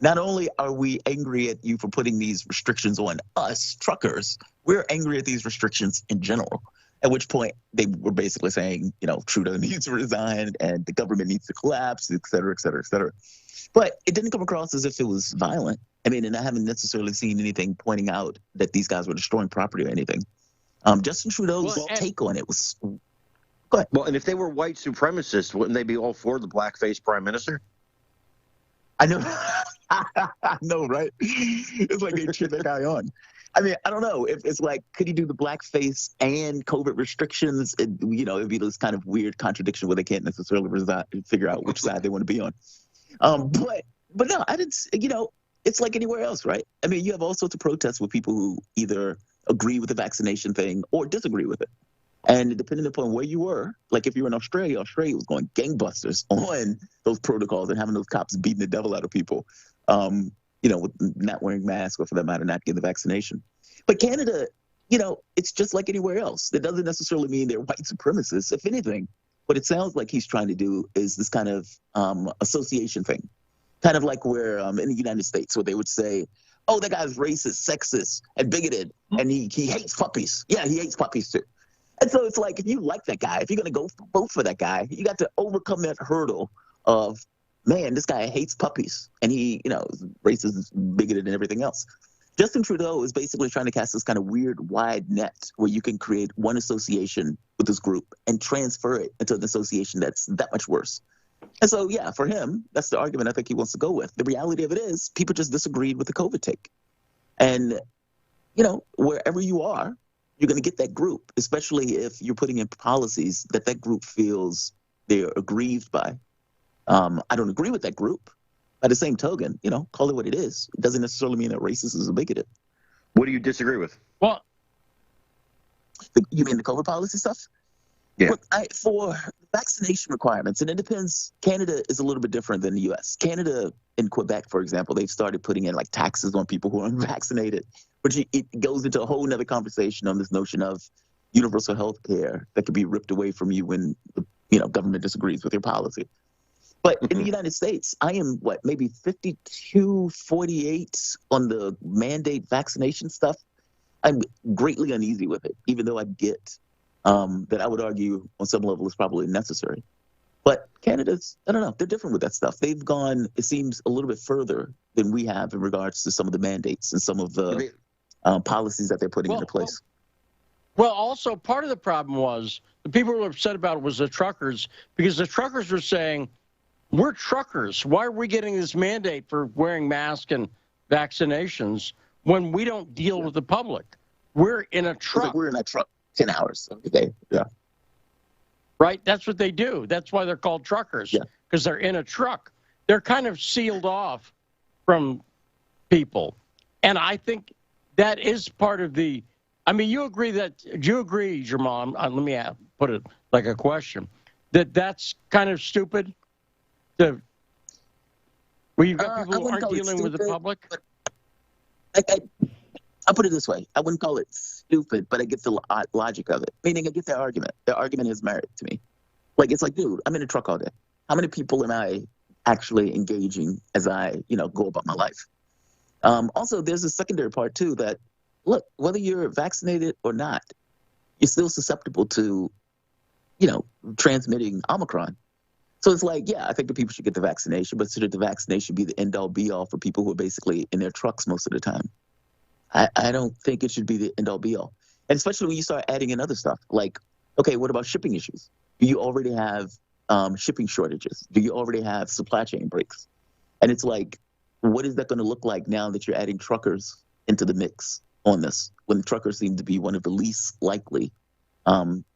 not only are we angry at you for putting these restrictions on us, truckers, we're angry at these restrictions in general. At which point they were basically saying, Trudeau needs to resign and the government needs to collapse, et cetera, et cetera, et cetera. But it didn't come across as if it was violent. I mean, and I haven't necessarily seen anything pointing out that these guys were destroying property or anything. Justin Trudeau's take on it was, go ahead. Well, and if they were white supremacists, wouldn't they be all for the blackface prime minister? I know. I know, right? It's like they cheer that guy on. I mean, I don't know if it's like, could he do the blackface and COVID restrictions? It'd be this kind of weird contradiction where they can't necessarily figure out which side they want to be on. But no, I didn't. It's like anywhere else, right? I mean, you have all sorts of protests with people who either agree with the vaccination thing or disagree with it. And depending upon where you were, like if you were in Australia was going gangbusters on those protocols and having those cops beating the devil out of people. With not wearing masks or for that matter, not getting the vaccination. But Canada, it's just like anywhere else. That doesn't necessarily mean they're white supremacists. If anything, what it sounds like he's trying to do is this kind of association thing. Kind of like where in the United States where they would say, oh, that guy's racist, sexist, and bigoted, and he hates puppies. Yeah, he hates puppies too. And so it's like, if you like that guy, if you're going to vote for that guy, you got to overcome that hurdle of, man, this guy hates puppies, and he, is racist, bigoted, and everything else. Justin Trudeau is basically trying to cast this kind of weird, wide net where you can create one association with this group and transfer it into an association that's that much worse. And so, yeah, for him, that's the argument I think he wants to go with. The reality of it is people just disagreed with the COVID take. And, wherever you are, you're going to get that group, especially if you're putting in policies that group feels they're aggrieved by. I don't agree with that group. By the same token, call it what it is. It doesn't necessarily mean that racist is a bigoted. What do you disagree with? Well, you mean the COVID policy stuff? Yeah. Look, for vaccination requirements, and it depends. Canada is a little bit different than the U.S. Canada in Quebec, for example, they've started putting in like taxes on people who are unvaccinated, which it goes into a whole nother conversation on this notion of universal health care that could be ripped away from you when the government disagrees with your policy. But in the United States, I am, maybe 52-48 on the mandate vaccination stuff. I'm greatly uneasy with it, even though I get that I would argue on some level is probably necessary. But Canada's, I don't know, they're different with that stuff. They've gone, it seems, a little bit further than we have in regards to some of the mandates and some of the policies that they're putting into place. Well, also, part of the problem was the people who were upset about it was the truckers, because the truckers were saying, we're truckers. Why are we getting this mandate for wearing masks and vaccinations when we don't deal with the public? We're in a truck. Like we're in a truck 10 hours a day. Yeah. Right? That's what they do. That's why they're called truckers, because they're in a truck. They're kind of sealed off from people. And I think that is part of the, I mean, do you agree, Jamal, let me put it like a question, that that's kind of stupid? Where you've got people who aren't dealing with the public? I'll put it this way. I wouldn't call it stupid, but I get the logic of it. Meaning I get their argument. Their argument is merit to me. Like, it's like, dude, I'm in a truck all day. How many people am I actually engaging as I, go about my life? Also, there's a secondary part, too, that, look, whether you're vaccinated or not, you're still susceptible to, transmitting Omicron. So it's like, yeah, I think that people should get the vaccination, but should the vaccination be the end-all, be-all for people who are basically in their trucks most of the time? I don't think it should be the end-all, be-all. And especially when you start adding in other stuff, like, okay, what about shipping issues? Do you already have shipping shortages? Do you already have supply chain breaks? And it's like, what is that going to look like now that you're adding truckers into the mix on this, when truckers seem to be one of the least likely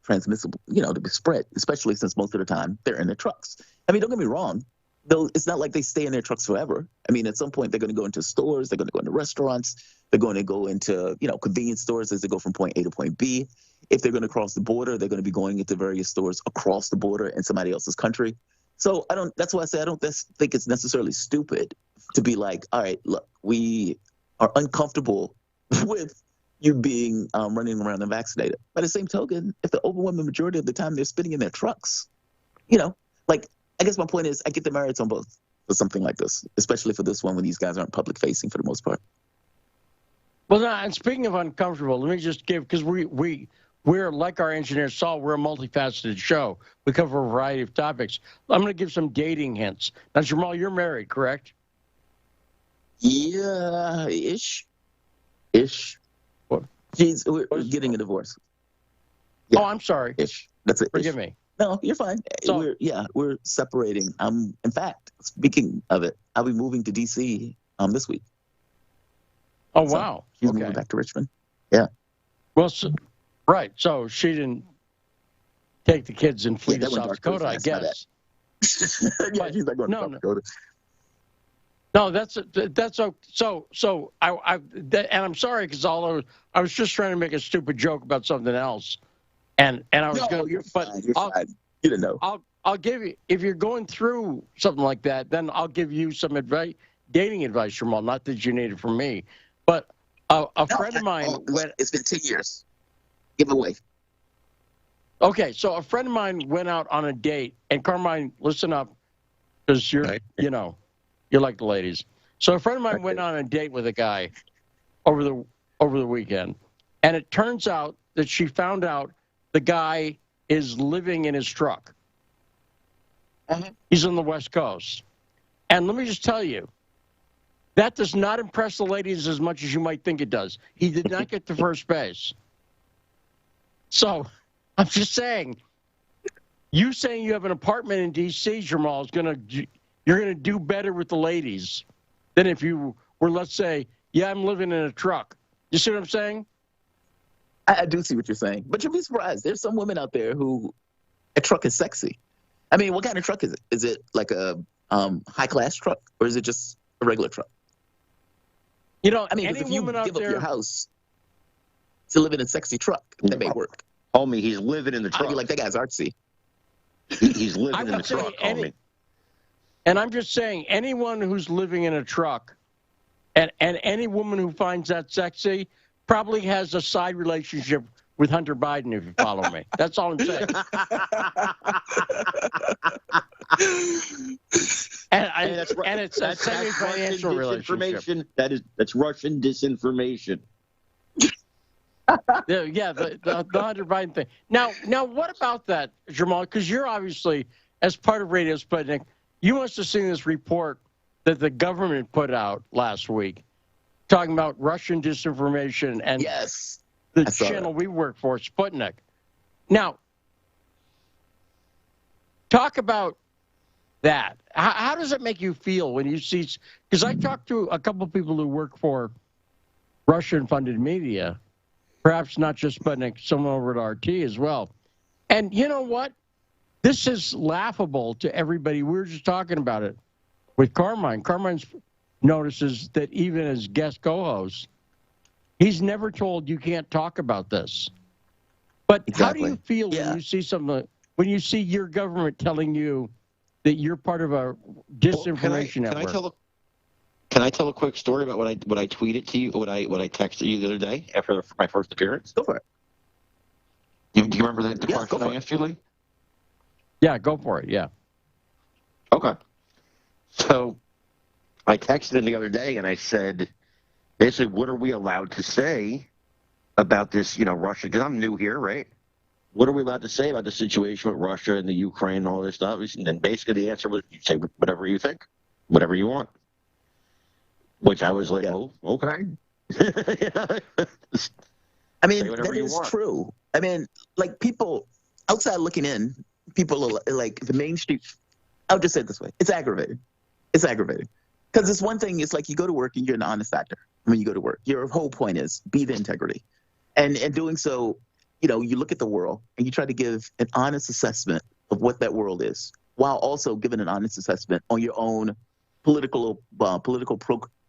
transmissible, to be spread, especially since most of the time they're in their trucks. I mean, don't get me wrong, though, it's not like they stay in their trucks forever. I mean, at some point they're going to go into stores, they're going to go into restaurants, they're going to go into, convenience stores as they go from point A to point B. If they're going to cross the border, they're going to be going into various stores across the border in somebody else's country. So that's why I say I don't think it's necessarily stupid to be like, all right, look, we are uncomfortable with you being running around unvaccinated. By the same token, if the overwhelming majority of the time they're spitting in their trucks, I guess my point is I get the merits on both for something like this, especially for this one when these guys aren't public facing for the most part. Well, now, and speaking of uncomfortable, let me just give, because we're like our engineer Saul, we're a multifaceted show. We cover a variety of topics. I'm going to give some dating hints. Now, Jamal, you're married, correct? Yeah, ish. What? Jeez, we're getting a divorce. Yeah. Oh, I'm sorry. Ish. That's it. Forgive me. No, you're fine. So, we're separating. In fact, speaking of it, I'll be moving to D.C. This week. Oh, wow. She's moving back to Richmond. Yeah. Well, right. So she didn't take the kids and flee to South Dakota, I guess. Yeah, she's not going to South Dakota. No, that's so. And I'm sorry because I was just trying to make a stupid joke about something else, and I was going. You're fine. You're fine. You didn't know. I'll give you, if you're going through something like that, then I'll give you some advice, dating advice, Jamal. Not that you need it from me, but a friend of mine went. It's been 10 years. Give away. Okay, so a friend of mine went out on a date, and Carmine, listen up, because you're, you like the ladies. So a friend of mine went on a date with a guy over the weekend, and it turns out that she found out the guy is living in his truck. He's on the West Coast. And let me just tell you, that does not impress the ladies as much as you might think it does. He did not get to first base. So I'm just saying, you saying you have an apartment in D.C., Jamal, you're going to do better with the ladies than if you were, let's say, I'm living in a truck. You see what I'm saying? I do see what you're saying. But you'll be surprised. There's some women out there who a truck is sexy. I mean, what kind of truck is it? Is it like a high-class truck, or is it just a regular truck? I mean, if you give up your house to live in a sexy truck, that may work. Homie, he's living in the truck. I'd be like, that guy's artsy. He's living in the truck, homie. And I'm just saying, anyone who's living in a truck and any woman who finds that sexy probably has a side relationship with Hunter Biden, if you follow me. That's all I'm saying. And it's a semi-financial relationship. That's Russian disinformation. The Hunter Biden thing. Now, what about that, Jamal? Because you're obviously, as part of Radio Sputnik, you must have seen this report that the government put out last week talking about Russian disinformation and the channel we work for, Sputnik. Now, talk about that. How does it make you feel when you see, because I talked to a couple of people who work for Russian-funded media, perhaps not just Sputnik, someone over at RT as well. And you know what? This is laughable to everybody. We were just talking about it with Carmine. Carmine notices that even as guest co-host, he's never told you can't talk about this. But how do you feel when you see something, when you see your government telling you that you're part of a disinformation network? Can I tell a quick story about what I tweeted to you, what I texted you the other day after my first appearance? Go for it. Do you remember the question I asked you, Lee? Yeah, go for it. Yeah. Okay. So I texted him the other day and I said, basically, what are we allowed to say about this, Russia? Because I'm new here, right? What are we allowed to say about the situation with Russia and the Ukraine and all this stuff? And then basically the answer was, you say whatever you think, whatever you want. Which I was like, oh, okay. I mean, that is true. I mean, like people outside looking in, people are like the mainstream. I'll just say it this way. It's aggravating. It's aggravating. Because it's one thing, it's like you go to work and you're an honest actor. When you go to work, your whole point is be the integrity. And in doing so, you look at the world and you try to give an honest assessment of what that world is, while also giving an honest assessment on your own political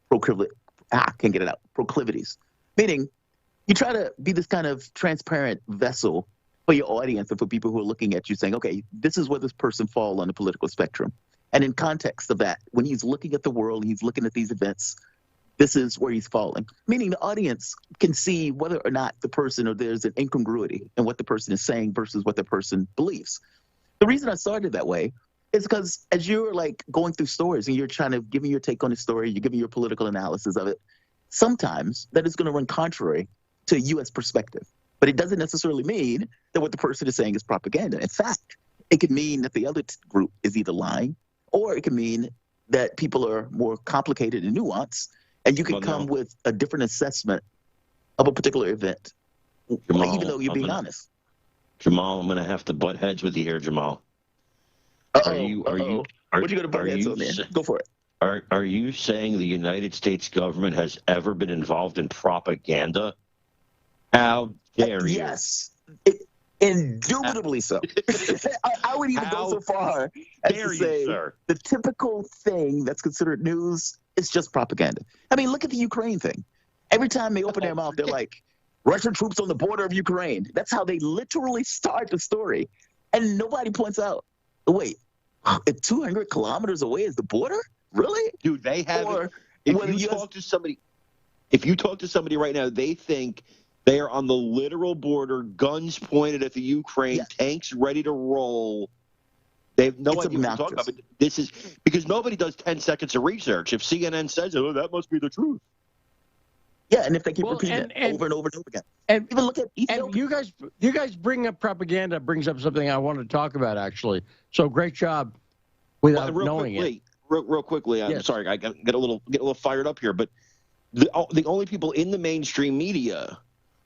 proclivities. Meaning, you try to be this kind of transparent vessel for your audience and for people who are looking at you saying, okay, this is where this person falls on the political spectrum. And in context of that, when he's looking at the world, he's looking at these events, this is where he's falling. Meaning the audience can see whether or not the person, or there's an incongruity in what the person is saying versus what the person believes. The reason I started that way is because as you're like going through stories and you're trying to give me your take on the story, you're giving your political analysis of it, sometimes that is going to run contrary to a U.S. perspective. But it doesn't necessarily mean that what the person is saying is propaganda. In fact, it could mean that the other group is either lying, or it can mean that people are more complicated and nuanced, and you can come with a different assessment of a particular event, Jamal, even though you're being honest. Jamal, I'm going to have to butt heads with you here, Jamal. What you going to butt heads on, man? Go for it. Are you saying the United States government has ever been involved in propaganda? How dare you? Yes. Indubitably so. I would even go so far as to say the typical thing that's considered news is just propaganda. I mean, look at the Ukraine thing. Every time they open their mouth, they're like, Russian troops on the border of Ukraine. That's how they literally start the story. And nobody points out, wait, 200 kilometers away is the border? Really? Dude, they have. If you talk to somebody right now, they think they are on the literal border, guns pointed at the Ukraine, tanks ready to roll. They have no idea what you're talking about. But this is because nobody does 10 seconds of research. If CNN says, "Oh, that must be the truth." Yeah, and if they keep repeating it over and over and over again, and even look at Ethiopia. And you guys bring up propaganda. Brings up something I wanted to talk about actually. So great job without knowing it. Real quickly, I'm sorry, I get a little fired up here, but the only people in the mainstream media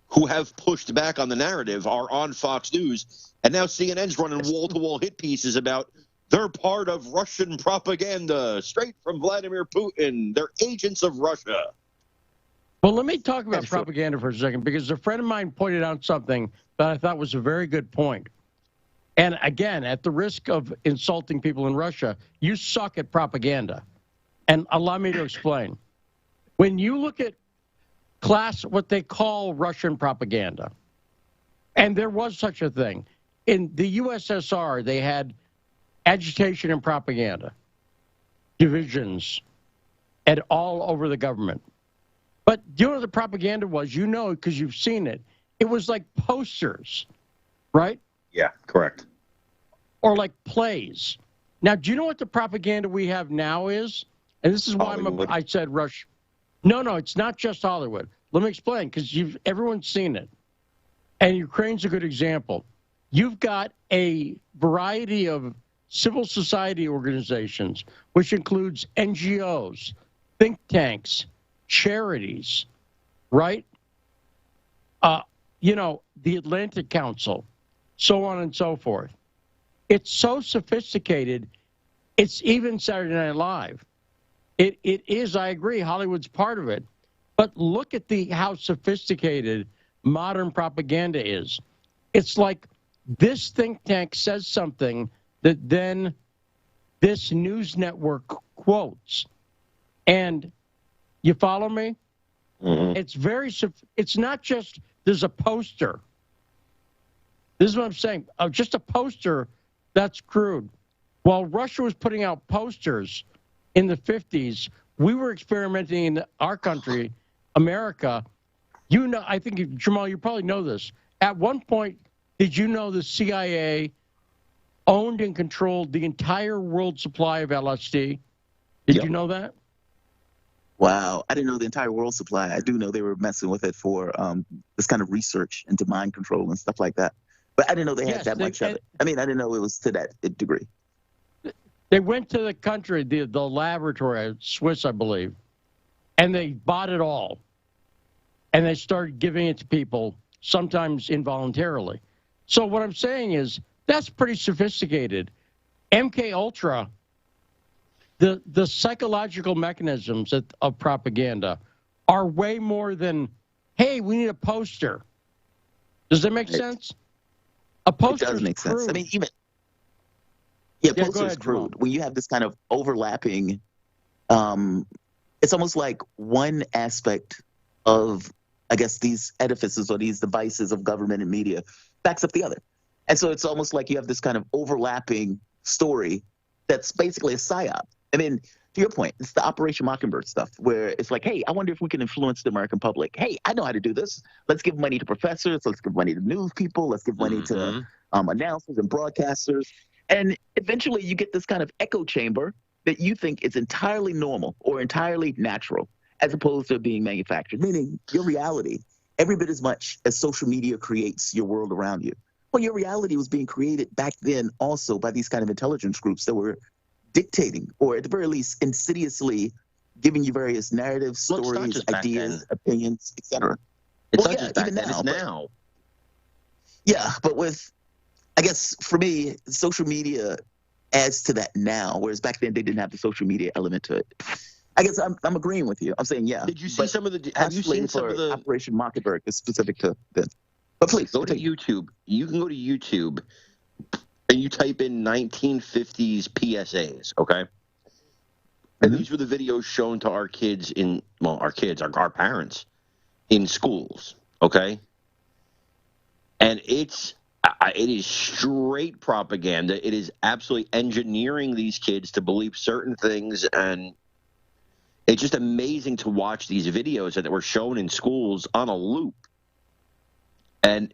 who have pushed back on the narrative are on Fox News, and now CNN's running wall-to-wall hit pieces about they're part of Russian propaganda, straight from Vladimir Putin. They're agents of Russia. Well, let me talk about propaganda for a second, because a friend of mine pointed out something that I thought was a very good point. And again, at the risk of insulting people in Russia, you suck at propaganda. And allow me to explain. When you look at what they call Russian propaganda, and there was such a thing. In the USSR, they had agitation and propaganda divisions all over the government. But do you know what the propaganda was? You know, because you've seen it. It was like posters, right? Yeah, correct. Or like plays. Now, do you know what the propaganda we have now is? And this is why I said Rush. No, it's not just Hollywood. Let me explain, because everyone's seen it. And Ukraine's a good example. You've got a variety of civil society organizations, which includes NGOs, think tanks, charities, right? The Atlantic Council, so on and so forth. It's so sophisticated, it's even Saturday Night Live. It is, I agree, Hollywood's part of it. But look at how sophisticated modern propaganda is. It's like this think tank says something that then this news network quotes. And you follow me? Mm-hmm. It's not just there's a poster. This is what I'm saying. Just a poster, that's crude. While Russia was putting out posters in the 50s, we were experimenting in our country, America. I think, Jamal, you probably know this. At one point, did you know the CIA owned and controlled the entire world supply of LSD? Did you know that? Wow. I didn't know the entire world supply. I do know they were messing with it for this kind of research into mind control and stuff like that. But I didn't know they had that much of it. I didn't know it was to that degree. They went to the country, the laboratory, Swiss, I believe, and they bought it all. And they started giving it to people, sometimes involuntarily. So what I'm saying is that's pretty sophisticated. MK Ultra, the psychological mechanisms of propaganda are way more than, hey, we need a poster. Does that make sense? A poster does make sense. Crude. Poster is crude. When you have this kind of overlapping, it's almost like one aspect of, I guess, these edifices or these devices of government and media backs up the other. And so it's almost like you have this kind of overlapping story that's basically a psyop. To your point, it's the Operation Mockingbird stuff where it's like, hey, I wonder if we can influence the American public. Hey, I know how to do this. Let's give money to professors. Let's give money to news people. Let's give money to announcers and broadcasters. And eventually you get this kind of echo chamber that you think is entirely normal or entirely natural as opposed to being manufactured, meaning your reality, every bit as much as social media creates your world around you. Well, your reality was being created back then also by these kind of intelligence groups that were dictating, or at the very least, insidiously giving you various narratives, stories, ideas, opinions, etc. It's not just back then, it's now. Yeah, but I guess for me, social media adds to that now, whereas back then they didn't have the social media element to it. I guess I'm agreeing with you. I'm saying, yeah. Did you see some of the? Have you seen some of the Operation Mockingbird is specific to then? But please go to YouTube. You can go to YouTube and you type in 1950s PSAs. Okay. And these were the videos shown to our kids our parents in schools. Okay. And it is straight propaganda. It is absolutely engineering these kids to believe certain things, and it's just amazing to watch these videos that were shown in schools on a loop. And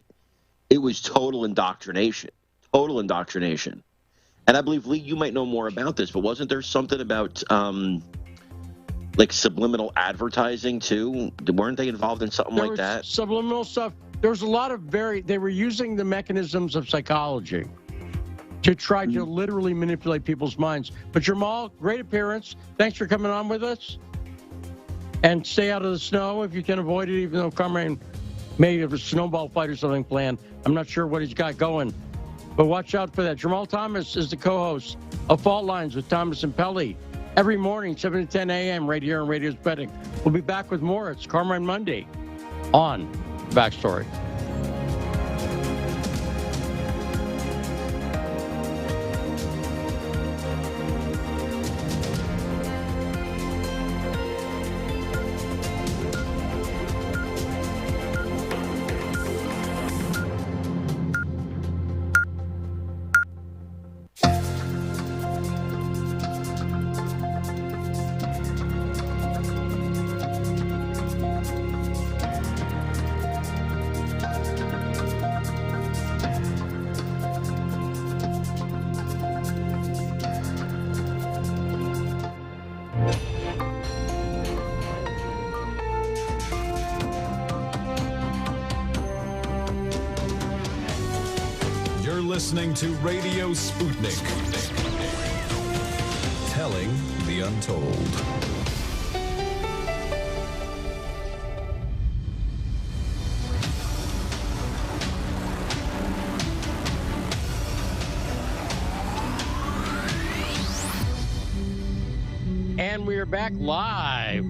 it was total indoctrination. And I believe, Lee, you might know more about this, but wasn't there something about like subliminal advertising too? Weren't they involved in something like that? Subliminal stuff. There was a lot of they were using the mechanisms of psychology to try to literally manipulate people's minds. But Jamal, great appearance. Thanks for coming on with us. And stay out of the snow if you can avoid it, even though Carmine may have a snowball fight or something planned. I'm not sure what he's got going, but watch out for that. Jamal Thomas is the co-host of Fault Lines with Thomas and Pelly every morning, 7 to 10 a.m. right here on Radio Sputnik. We'll be back with more. It's Carmine Monday on Backstory. listening to Radio Sputnik. Telling the untold. And we are back live.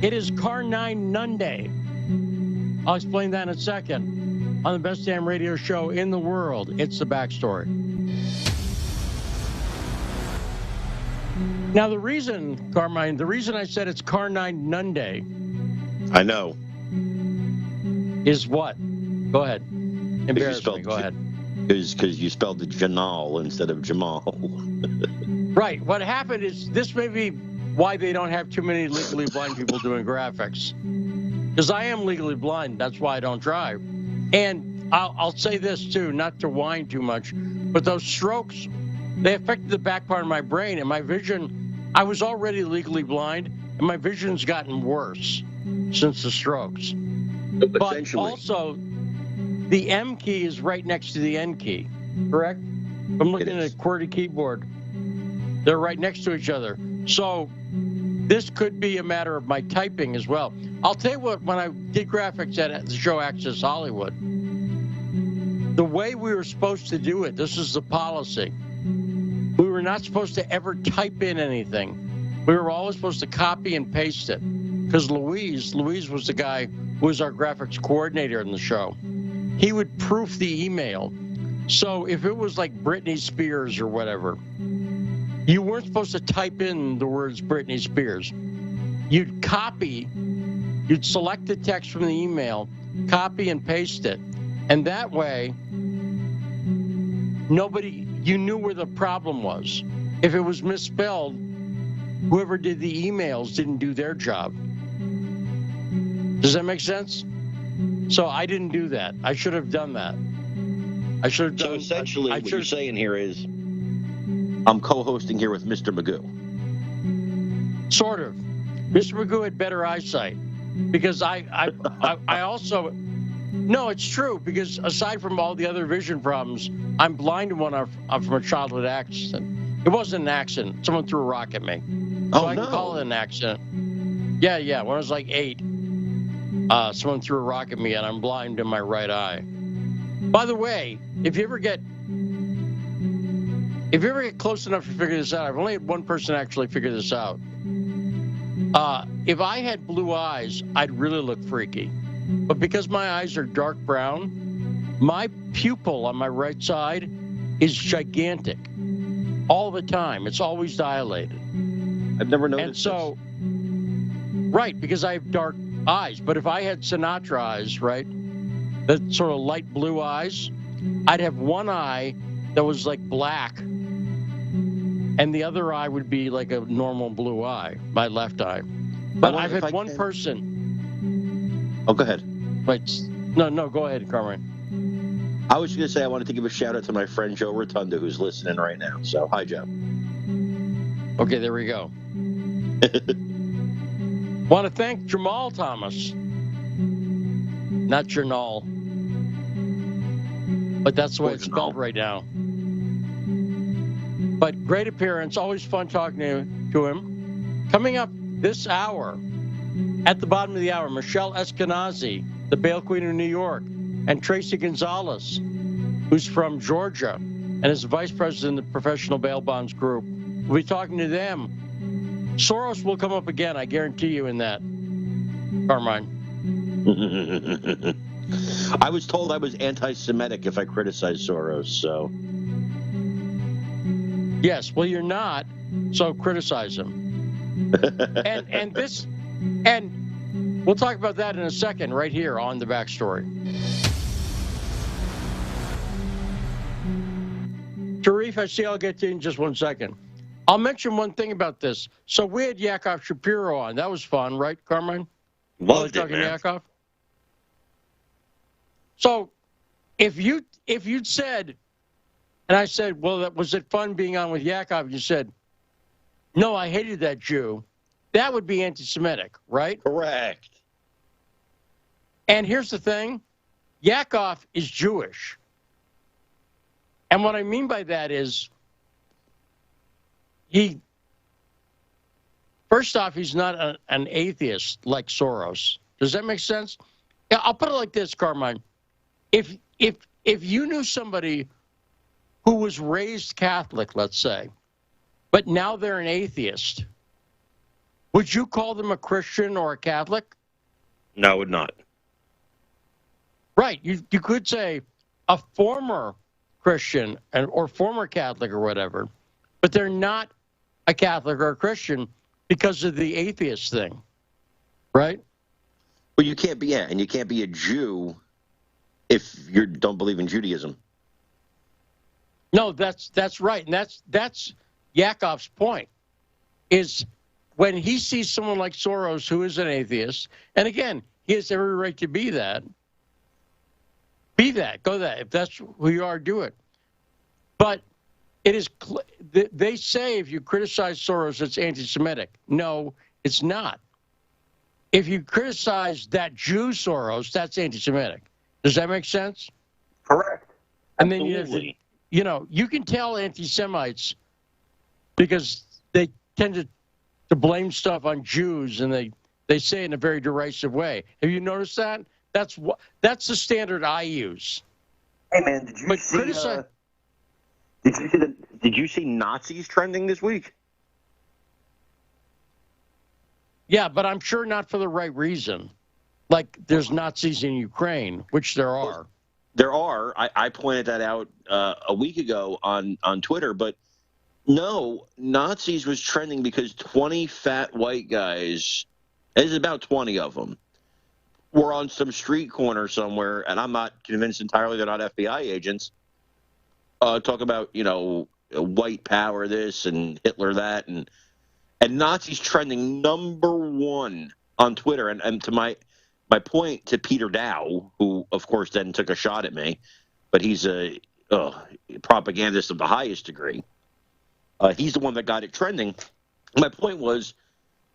It is Car 9 Nunday. I'll explain that in a second. On the best damn radio show in the world, it's The Backstory. Now, the reason, Carmine, the reason I said it's Car 9 Nunday. I know. Is what? Go ahead. Embarrass me. Go ahead. Because you spelled the Janal instead of Jamal. Right. What happened is this may be why they don't have too many legally blind people doing graphics. Because I am legally blind. That's why I don't drive. And I'll say this, too, not to whine too much, but those strokes, they affected the back part of my brain. And my vision, I was already legally blind, and my vision's gotten worse since the strokes. But also, the M key is right next to the N key, correct? I'm looking at a QWERTY keyboard. They're right next to each other. So this could be a matter of my typing as well. I'll tell you what, when I did graphics at the show Access Hollywood, the way we were supposed to do it, this is the policy. We were not supposed to ever type in anything. We were always supposed to copy and paste it. Because Louise was the guy who was our graphics coordinator in the show. He would proof the email. So if it was like Britney Spears or whatever, you weren't supposed to type in the words Britney Spears. You'd copy, you'd select the text from the email, copy and paste it. And that way, you knew where the problem was. If it was misspelled, whoever did the emails didn't do their job. Does that make sense? So I didn't do that. I should have done that. I should have done. So essentially, what you're saying here is, I'm co-hosting here with Mr. Magoo. Sort of. Mr. Magoo had better eyesight because I also. No, it's true because aside from all the other vision problems, I'm blind in one from a childhood accident. It wasn't an accident. Someone threw a rock at me. So I can call it an accident. Yeah. When I was like 8, someone threw a rock at me and I'm blind in my right eye. By the way, if you ever get close enough to figure this out, I've only had one person actually figure this out. If I had blue eyes, I'd really look freaky. But because my eyes are dark brown, my pupil on my right side is gigantic. All the time. It's always dilated. I've never noticed And so, right, because I have dark eyes. But if I had Sinatra eyes, right, that sort of light blue eyes, I'd have one eye that was like black, and the other eye would be like a normal blue eye, my left eye. But I've had one person. Oh, go ahead. Wait, no, go ahead, Carmine. I was going to say I wanted to give a shout out to my friend Joe Rotunda, who's listening right now. So, hi, Joe. Okay, there we go. Want to thank Jamal Thomas. Not Jernal. But that's the way it's spelled right now. But great appearance. Always fun talking to him. Coming up this hour, at the bottom of the hour, Michelle Eskenazi, the bail queen of New York, and Tracy Gonzalez, who's from Georgia and is vice president of the Professional Bail Bonds Group. We'll be talking to them. Soros will come up again, I guarantee you in that, Carmine. I was told I was anti-Semitic if I criticized Soros, so. Yes, well, you're not, so criticize him. and we'll talk about that in a second right here on The Backstory. Sharif, I see I'll get to you in just 1 second. I'll mention one thing about this. So we had Yakov Shapiro on. That was fun, right, Carmine? Loved it, man. Yakov? So if you'd said, and I said, well, was it fun being on with Yakov? You said, no, I hated that Jew. That would be anti-Semitic, right? Correct. And here's the thing. Yakov is Jewish. And what I mean by that is first off, he's not an atheist like Soros. Does that make sense? Yeah, I'll put it like this, Carmine. If you knew somebody who was raised Catholic, let's say, but now they're an atheist, would you call them a Christian or a Catholic? No, I would not. Right. You could say a former Christian or former Catholic or whatever, but they're not a Catholic or a Christian because of the atheist thing, right? Well, you can't be, and you can't be a Jew if you don't believe in Judaism. No, that's right, and that's Yakov's point. Is when he sees someone like Soros who is an atheist, and again, he has every right to be that. Be that, go that. If that's who you are, do it. But it is. They say if you criticize Soros, it's anti-Semitic. No, it's not. If you criticize that Jew Soros, that's anti-Semitic. Does that make sense? Correct. And then you can tell anti-Semites because they tend to blame stuff on Jews, and they say it in a very derisive way. Have you noticed that? That's the standard I use. Hey man, did you see Nazis trending this week? Yeah, but I'm sure not for the right reason. Like there's Nazis in Ukraine, which there are. There are. I pointed that out a week ago on Twitter, but no, Nazis was trending because 20 fat white guys, there's about 20 of them, were on some street corner somewhere, and I'm not convinced entirely they're not FBI agents, talk about, white power this and Hitler that, and Nazis trending #1 on Twitter. And to my point to Peter Dow, who, of course, then took a shot at me, but he's a propagandist of the highest degree. He's the one that got it trending. My point was,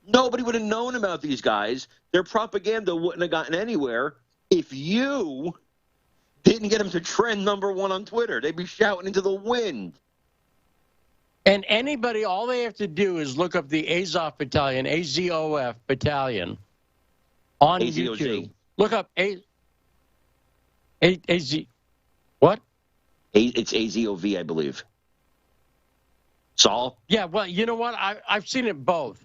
nobody would have known about these guys. Their propaganda wouldn't have gotten anywhere if you didn't get them to trend #1 on Twitter. They'd be shouting into the wind. And anybody, all they have to do is look up the Azov Battalion, AZOF Battalion, on AZOZ. YouTube. Look up AZ. What? It's AZOV, I believe. Saul? Yeah, well, you know what? I've seen it both.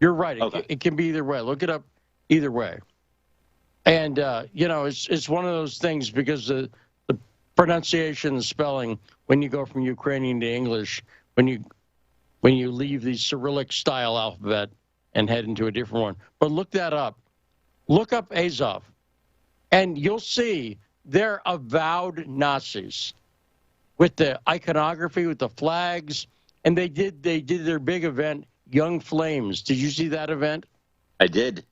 You're right. Okay. It can be either way. Look it up either way. And, it's one of those things because the pronunciation, the spelling, when you go from Ukrainian to English, when you leave the Cyrillic style alphabet and head into a different one. But look that up. Look up Azov, and you'll see they're avowed Nazis with the iconography, with the flags, and they did their big event, Young Flames. Did you see that event? I did.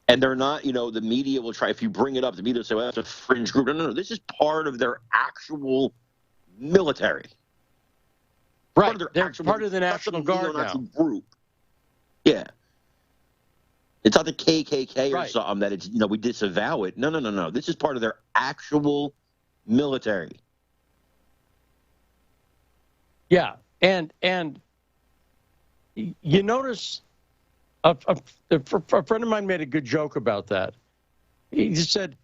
And they're not, the media will try, if you bring it up, the media will say, well, that's a fringe group. No. This is part of their actual military. Right. They're part of the National Guard now. Group. Yeah. It's not the KKK or right. something that it's, we disavow it. No. This is part of their actual military. Yeah. And you notice a friend of mine made a good joke about that. He just said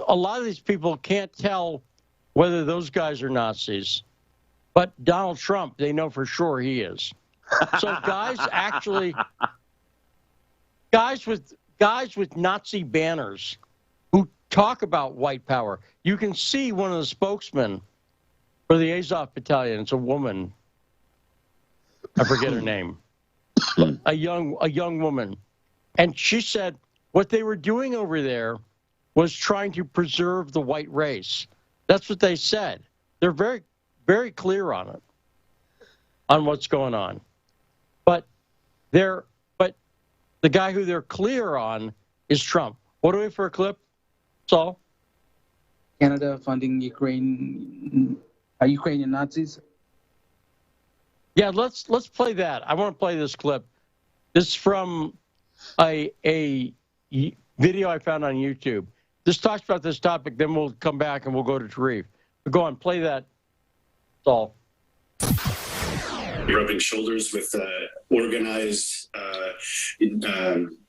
a lot of these people can't tell whether those guys are Nazis, but Donald Trump, they know for sure he is. So guys with Nazi banners who talk about white power. You can see one of the spokesmen for the Azov Battalion. It's a woman. I forget her name. A young woman. And she said what they were doing over there was trying to preserve the white race. That's what they said. They're very, very clear on it, on what's going on. But the guy who they're clear on is Trump. What do we have for a clip, Saul? Canada funding Ukrainian Nazis. Yeah, let's play that. I want to play this clip. This is from a video I found on YouTube. This talks about this topic. Then we'll come back and we'll go to Tarif. Go on, play that, Saul. Rubbing shoulders with organized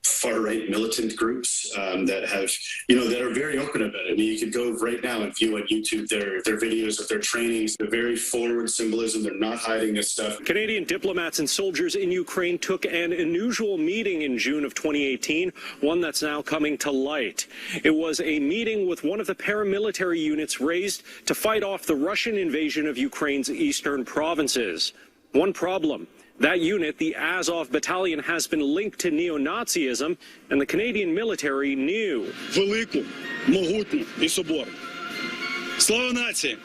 far-right militant groups that have, that are very open about it. I mean, you could go right now and view on YouTube their videos of their trainings. They're very forward symbolism. They're not hiding this stuff. Canadian diplomats and soldiers in Ukraine took an unusual meeting in June of 2018, one that's now coming to light. It was a meeting with one of the paramilitary units raised to fight off the Russian invasion of Ukraine's eastern provinces. One problem, that unit, the Azov Battalion, has been linked to neo-Nazism, and the Canadian military knew. Велику, могутню і соборну. Слава нації!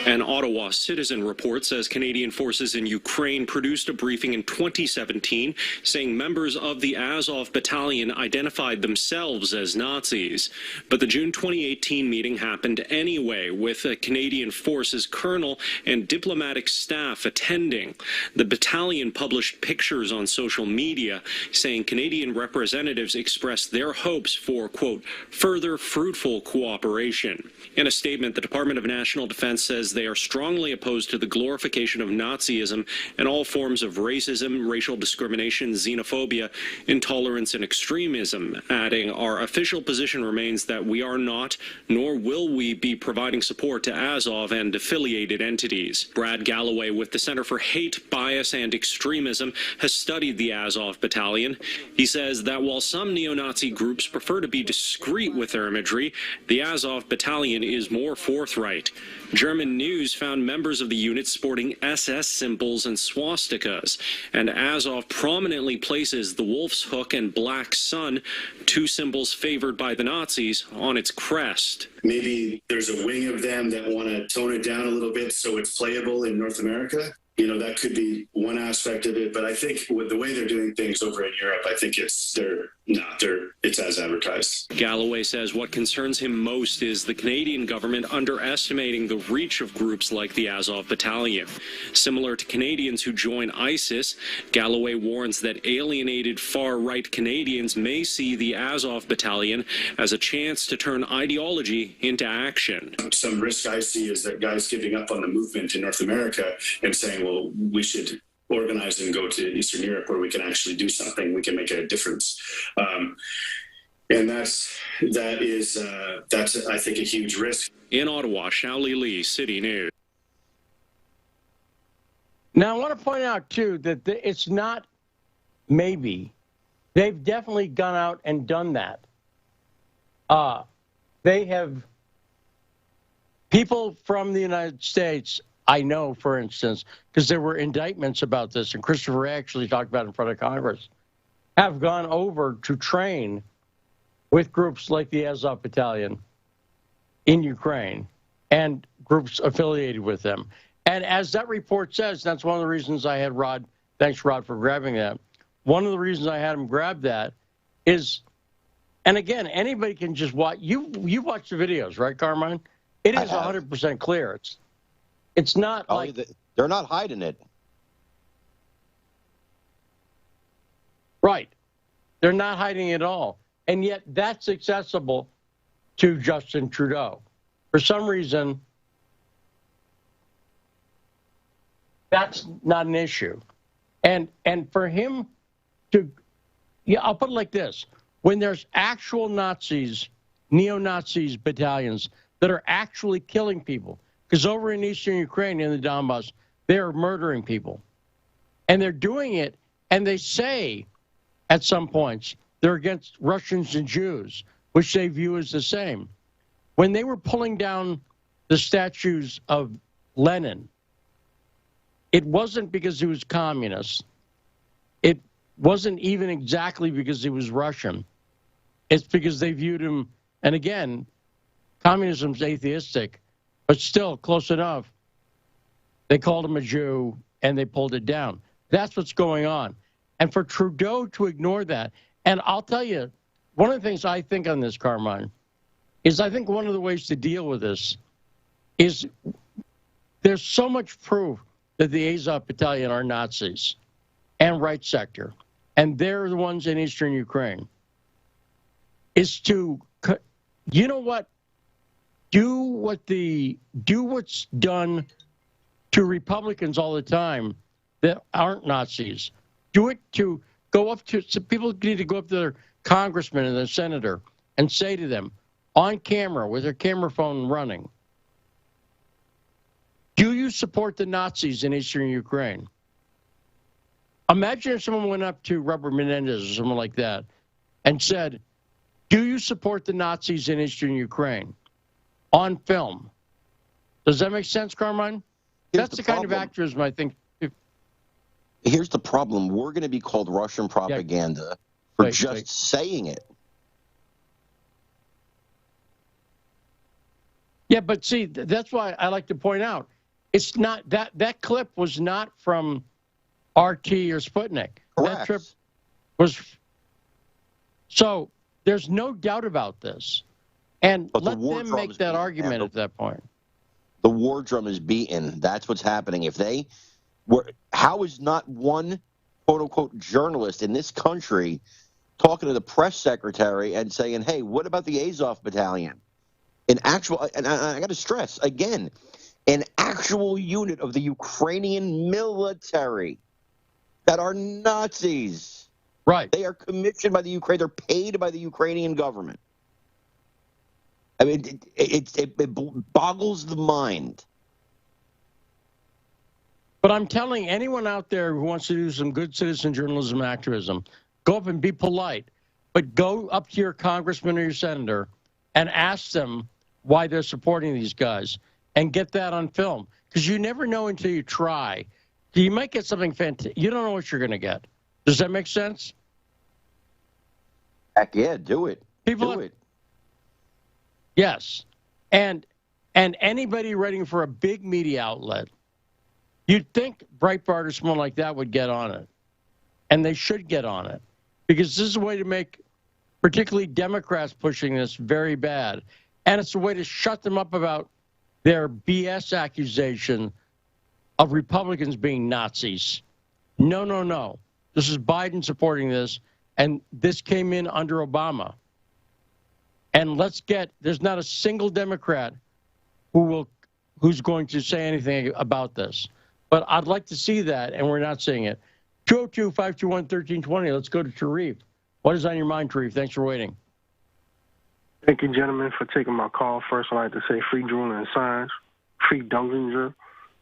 An Ottawa Citizen report says Canadian forces in Ukraine produced a briefing in 2017 saying members of the Azov Battalion identified themselves as Nazis. But the June 2018 meeting happened anyway, with a Canadian forces colonel and diplomatic staff attending. The battalion published pictures on social media saying Canadian representatives expressed their hopes for, quote, further fruitful cooperation. In a statement, the Department of National Defense says they are strongly opposed to the glorification of Nazism and all forms of racism, racial discrimination, xenophobia, intolerance, and extremism, adding, our official position remains that we are not, nor will we be providing support to Azov and affiliated entities. Brad Galloway with the Center for Hate, Bias, and Extremism has studied the Azov Battalion. He says that while some neo-Nazi groups prefer to be discreet with their imagery, the Azov Battalion is more forthright. German news found members of the unit sporting SS symbols and swastikas, and Azov prominently places the wolf's hook and black sun, two symbols favored by the Nazis, on its crest. Maybe there's a wing of them that want to tone it down a little bit so it's playable in North America. That could be one aspect of it, but I think with the way they're doing things over in Europe, I think it's as advertised. Galloway says what concerns him most is the Canadian government underestimating the reach of groups like the Azov Battalion. Similar to Canadians who join ISIS, Galloway warns that alienated far-right Canadians may see the Azov Battalion as a chance to turn ideology into action. Some risk I see is that guys giving up on the movement in North America and saying, well, we should organize and go to Eastern Europe where we can actually do something, we can make a difference. And that's I think, a huge risk. In Ottawa, Shaoli Lee, City News. Now, I want to point out, too, that it's not maybe. They've definitely gone out and done that. They have people from the United States, I know, for instance, because there were indictments about this, and Christopher actually talked about it in front of Congress, have gone over to train with groups like the Azov Battalion in Ukraine and groups affiliated with them. And as that report says, that's one of the reasons I had Rod, thanks Rod for grabbing that. One of the reasons I had him grab that is, and again, anybody can just watch, you watch the videos, right, Carmine? It is 100% clear. It's not like... They're not hiding it. Right. They're not hiding it at all. And yet that's accessible to Justin Trudeau. For some reason, that's not an issue. And for him to... Yeah, I'll put it like this. When there's actual Nazis, neo-Nazis battalions that are actually killing people, because over in eastern Ukraine, in the Donbass, they're murdering people. And they're doing it, and they say at some points they're against Russians and Jews, which they view as the same. When they were pulling down the statues of Lenin, it wasn't because he was communist. It wasn't even exactly because he was Russian. It's because they viewed him, and again, communism's atheistic, but still close enough. They called him a Jew, and they pulled it down. That's what's going on. And for Trudeau to ignore that, and I'll tell you, one of the things I think on this, Carmine, is I think one of the ways to deal with this is there's so much proof that the Azov Battalion are Nazis and right sector, and they're the ones in eastern Ukraine, is to, you know what? do what's done to Republicans all the time that aren't Nazis. Do it to go up to, so people need to go up to their congressman and their senator and say to them on camera with their camera phone running, do you support the Nazis in eastern Ukraine? Imagine if someone went up to Robert Menendez or someone like that and said, do you support the Nazis in eastern Ukraine? On film. Does that make sense, Carmine? That's the kind of activism I think. Here's the problem. We're going to be called Russian propaganda for just saying it. Yeah, but see, that's why I like to point out, it's not that clip was not from RT or Sputnik. Correct. That trip was. So there's no doubt about this. And let them make that argument at that point. The war drum is beaten. That's what's happening. If they were, how is not one quote unquote journalist in this country talking to the press secretary and saying, hey, what about the Azov battalion? An actual, and I got to stress again, an actual unit of the Ukrainian military that are Nazis. Right. They are commissioned by the Ukraine. They're paid by the Ukrainian government. I mean, it boggles the mind. But I'm telling anyone out there who wants to do some good citizen journalism activism, go up and be polite, but go up to your congressman or your senator and ask them why they're supporting these guys and get that on film. Because you never know until you try. You might get something fantastic. You don't know what you're going to get. Does that make sense? Heck yeah, do it. Do it. Yes. And anybody writing for a big media outlet, you'd think Breitbart or someone like that would get on it. And they should get on it. Because this is a way to make particularly Democrats pushing this very bad. And it's a way to shut them up about their BS accusation of Republicans being Nazis. No, no, no. This is Biden supporting this. And this came in under Obama. And there's not a single Democrat who's going to say anything about this. But I'd like to see that, and we're not seeing it. 202-521-1320. Let's go to Tarif. What is on your mind, Tarif? Thanks for waiting. Thank you, gentlemen, for taking my call. First, I'd like to say free Julian Assange, free Dunginger,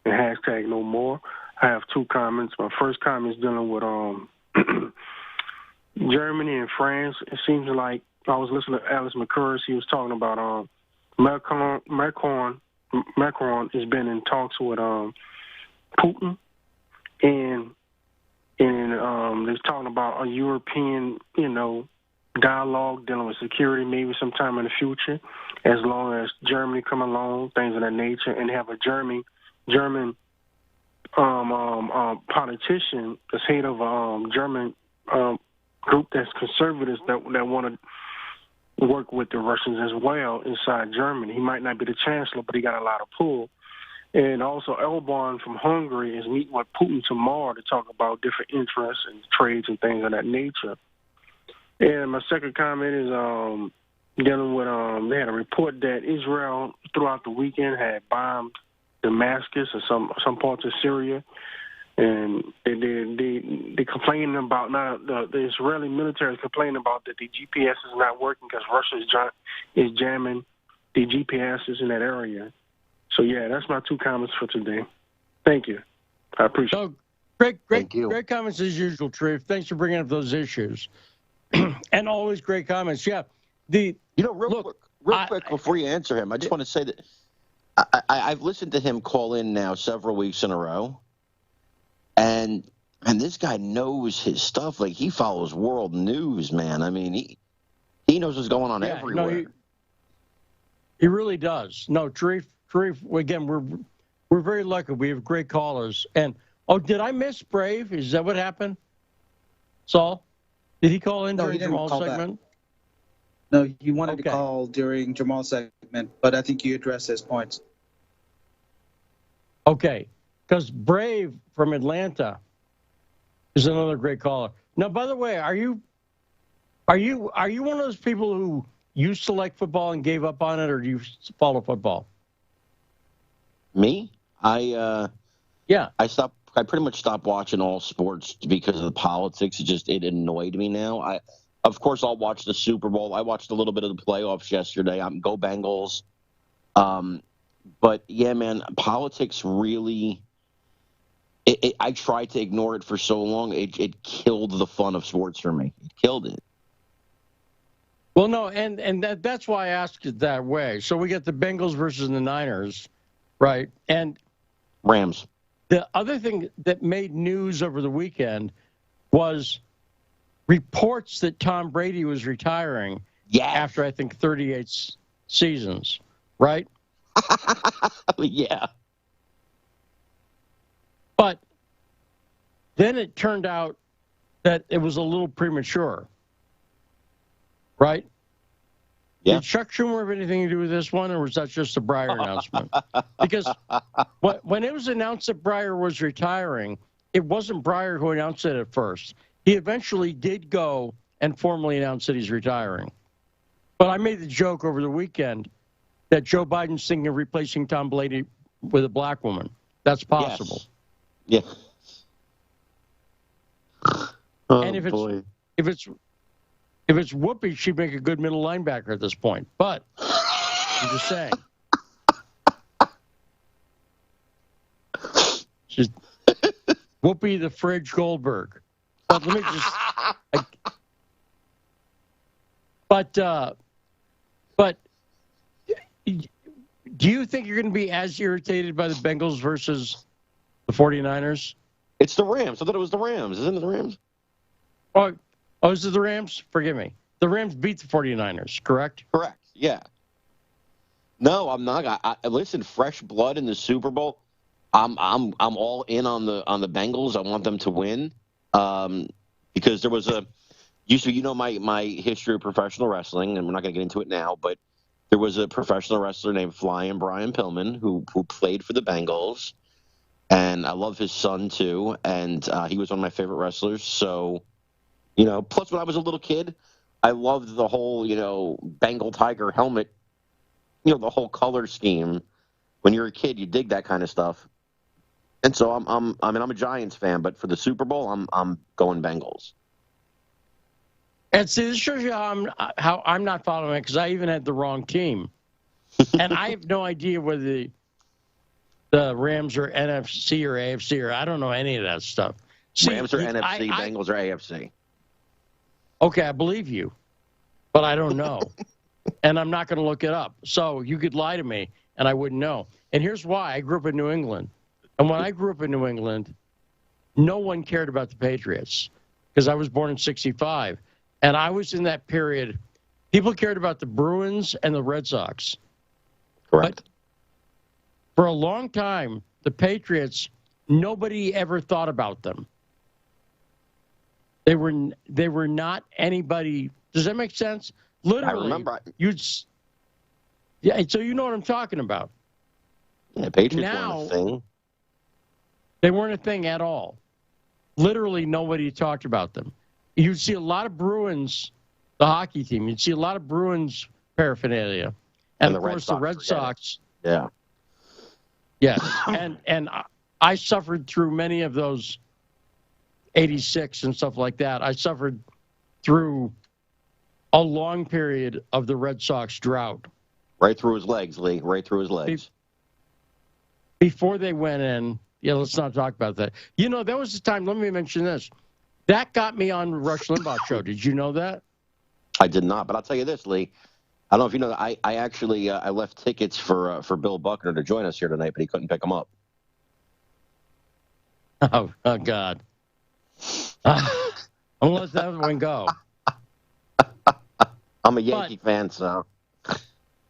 and hashtag no more. I have two comments. My first comment is dealing with Germany and France. It seems like I was listening to Alice McCurry. He was talking about Macron has been in talks with Putin, and they're talking about a European, dialogue dealing with security maybe sometime in the future, as long as Germany come along, things of that nature, and have a German politician that's head of a German group that's conservatives that want to work with the Russians as well inside Germany. He might not be the chancellor, but he got a lot of pull. And also Orban from Hungary is meeting with Putin tomorrow to talk about different interests and trades and things of that nature. And my second comment is dealing with they had a report that Israel throughout the weekend had bombed Damascus or some parts of Syria. And they complaining about the Israeli military is complaining about that the GPS is not working because Russia is jamming the GPSs in that area. So yeah, that's my two comments for today. Thank you. I appreciate it. Great comments as usual, Trif. Thanks for bringing up those issues. And always great comments. Yeah. Real quick before you answer him, I just want to say that I've listened to him call in now several weeks in a row. And this guy knows his stuff. Like, he follows world news, man. I mean, he knows what's going on everywhere. No, he really does. No, Tarif, again, we're very lucky. We have great callers. And, did I miss Brave? Is that what happened? Saul? Did he call in during Jamal's segment? No, he wanted to call during Jamal's segment, but I think you addressed his points. Okay. Because Brave from Atlanta is another great caller. Now, by the way, are you one of those people who used to like football and gave up on it, or do you follow football? Me? I pretty much stopped watching all sports because of the politics. It annoyed me now. Of course, I'll watch the Super Bowl. I watched a little bit of the playoffs yesterday. Go Bengals. But yeah, man, politics really. I tried to ignore it for so long. It killed the fun of sports for me. It killed it. Well, no, and that's why I asked it that way. So we get the Bengals versus the Niners, right? And Rams. The other thing that made news over the weekend was reports that Tom Brady was retiring after, I think, 38 seasons, right? Yeah. But then it turned out that it was a little premature, right? Yeah. Did Chuck Schumer have anything to do with this one, or was that just a Breyer announcement? Because when it was announced that Breyer was retiring, it wasn't Breyer who announced it at first. He eventually did go and formally announce that he's retiring. But I made the joke over the weekend that Joe Biden's thinking of replacing Tom Brady with a black woman. That's possible. Yes. Yeah. And if it's Whoopi, she'd make a good middle linebacker at this point. But I'm just saying. She's Whoopi the Fridge Goldberg. But let me just. But do you think you're going to be as irritated by the Bengals versus the 49ers? It's the Rams. I thought it was the Rams. Isn't it the Rams? Oh, is it the Rams? Forgive me. The Rams beat the 49ers, correct? Correct, yeah. No, I'm not. Listen, fresh blood in the Super Bowl. I'm all in on the Bengals. I want them to win because there was my history of professional wrestling, and we're not going to get into it now, but there was a professional wrestler named Flying Brian Pillman who played for the Bengals, and I love his son too, and he was one of my favorite wrestlers. So, plus when I was a little kid, I loved the whole, Bengal tiger helmet, the whole color scheme. When you're a kid, you dig that kind of stuff. And so I'm a Giants fan, but for the Super Bowl, I'm going Bengals. And see, this shows you how I'm not following it, because I even had the wrong team. And I have no idea whether the Rams are NFC or AFC, or I don't know any of that stuff. See, Rams are NFC, Bengals are AFC. Okay, I believe you, but I don't know. And I'm not going to look it up. So you could lie to me, and I wouldn't know. And here's why. I grew up in New England. And when I grew up in New England, no one cared about the Patriots because I was born in 1965. And I was in that period. People cared about the Bruins and the Red Sox. Correct. But for a long time, the Patriots, nobody ever thought about them. They were not anybody. Does that make sense? Literally, I remember. Yeah, so you know what I'm talking about. Yeah, Patriots weren't a thing. They weren't a thing at all. Literally, nobody talked about them. You'd see a lot of Bruins, the hockey team. You'd see a lot of Bruins paraphernalia, and of course the Red Sox. Yeah. Yes, and I suffered through many of those. 86 and stuff like that. I suffered through a long period of the Red Sox drought. Right through his legs, Lee. Right through his legs. Before they went in, let's not talk about that. There was a time, let me mention this. That got me on Rush Limbaugh's show. Did you know that? I did not, but I'll tell you this, Lee. I don't know if you know that I actually I left tickets for Bill Buckner to join us here tonight, but he couldn't pick them up. Oh God. I'm going to let that one go. I'm a Yankee fan, so.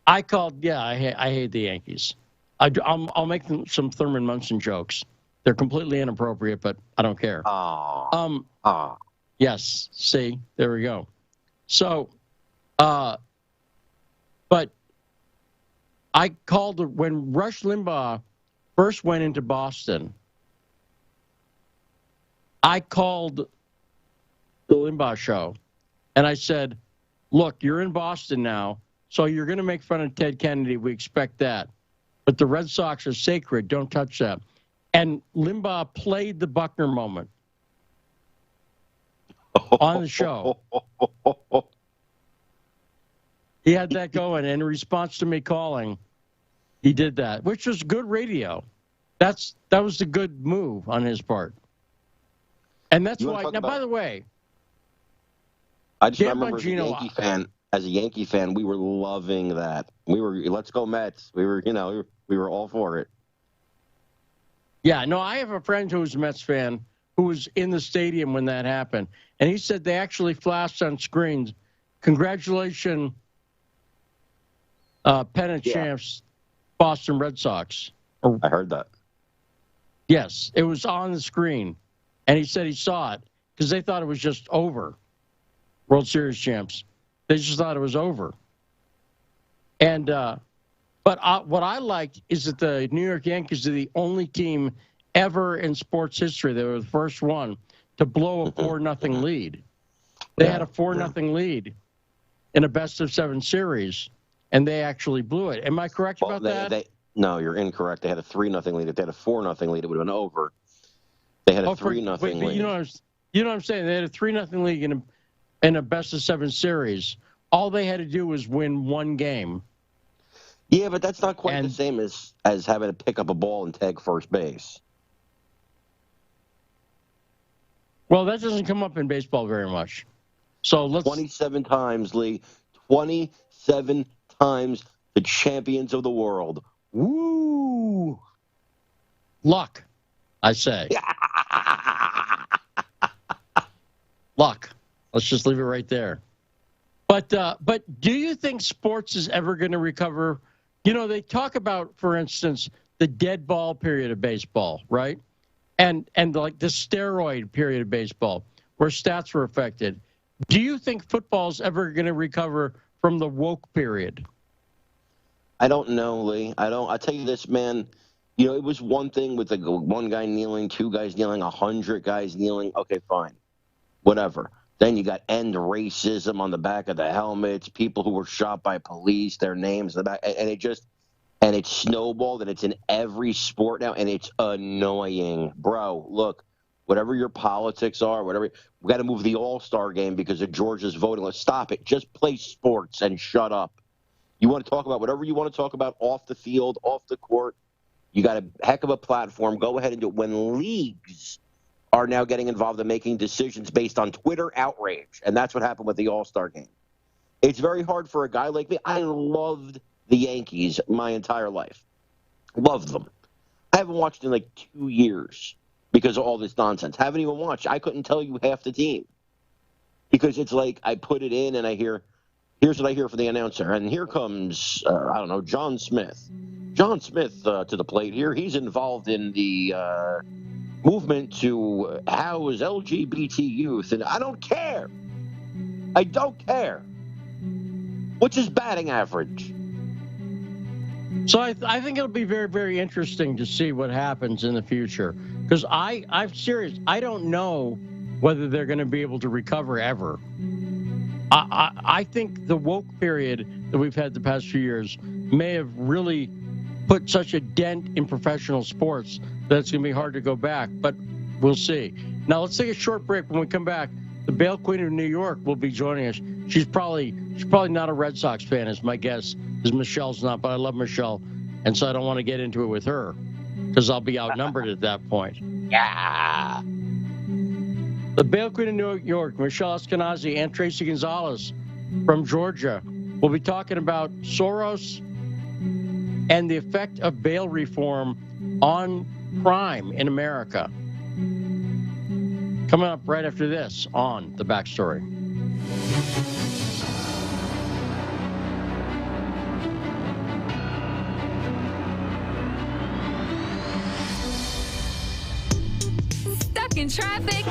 I called, I hate the Yankees. I'll make them some Thurman Munson jokes. They're completely inappropriate, but I don't care. Yes, see, there we go. So, but I called when Rush Limbaugh first went into Boston. I called the Limbaugh show, and I said, look, you're in Boston now, so you're going to make fun of Ted Kennedy. We expect that. But the Red Sox are sacred. Don't touch that. And Limbaugh played the Buckner moment on the show. He had that going, and in response to me calling, he did that, which was good radio. That was a good move on his part. And that's why. Now, by the way, I just remember as a Yankee fan, we were loving that. We were, let's go Mets. We were, we were all for it. Yeah, no, I have a friend who was a Mets fan who was in the stadium when that happened. And he said they actually flashed on screens, congratulations, pennant champs, Boston Red Sox. I heard that. Yes, it was on the screen. And he said he saw it because they thought it was just over. World Series champs. They just thought it was over. And but what I liked is that the New York Yankees are the only team ever in sports history. They were the first one to blow a 4-0 lead. They had a 4-0 lead in a best-of-7 series, and they actually blew it. Am I correct about that? No, you're incorrect. They had a 3-0 lead. If they had a 4-0 lead, it would have been over. They had a 3-0 lead. You know what I'm saying? They had a 3-0 lead in a best-of-7 series. All they had to do was win one game. Yeah, but that's not quite the same as having to pick up a ball and tag first base. Well, that doesn't come up in baseball very much. So let's 27 times, Lee. 27 times the champions of the world. Woo! Luck, I say. Luck. Let's just leave it right there. But do you think sports is ever going to recover? You know, they talk about, for instance, the dead ball period of baseball, right? And like the steroid period of baseball, where stats were affected. Do you think football's ever going to recover from the woke period? I don't know, Lee. I'll tell you this, man. You know, it was one thing with one guy kneeling, 2 guys kneeling, 100 guys kneeling. Okay, fine. Whatever. Then you got end racism on the back of the helmets, people who were shot by police, their names in the back, and it snowballed, and it's in every sport now, and it's annoying. Bro, look, whatever your politics are, we got to move the All-Star game because of Georgia's voting. Let's stop it. Just play sports and shut up. You want to talk about whatever you want to talk about off the field, off the court. You got a heck of a platform. Go ahead and do it. When leagues are now getting involved in making decisions based on Twitter outrage, and that's what happened with the All-Star game. It's very hard for a guy like me. I loved the Yankees my entire life. Loved them. I haven't watched in like 2 years because of all this nonsense. Haven't even watched. I couldn't tell you half the team because it's like I put it in and I hear, here's what I hear from the announcer, and here comes, I don't know, John Smith. John Smith to the plate here. He's involved in the movement to house LGBT youth, and I don't care. I don't care. What's his batting average? So I think it'll be very, very interesting to see what happens in the future. Because I'm serious. I don't know whether they're going to be able to recover ever. I think the woke period that we've had the past few years may have really put such a dent in professional sports that it's going to be hard to go back. But we'll see. Now, let's take a short break. When we come back, the Bale Queen of New York will be joining us. She's probably not a Red Sox fan, is my guess, because Michelle's not, but I love Michelle, and so I don't want to get into it with her because I'll be outnumbered at that point. Yeah. The Bale Queen of New York, Michelle Eskenazi, and Tracy Gonzalez from Georgia will be talking about Soros and the effect of bail reform on crime in America. Coming up right after this on The Backstory. Stuck in traffic?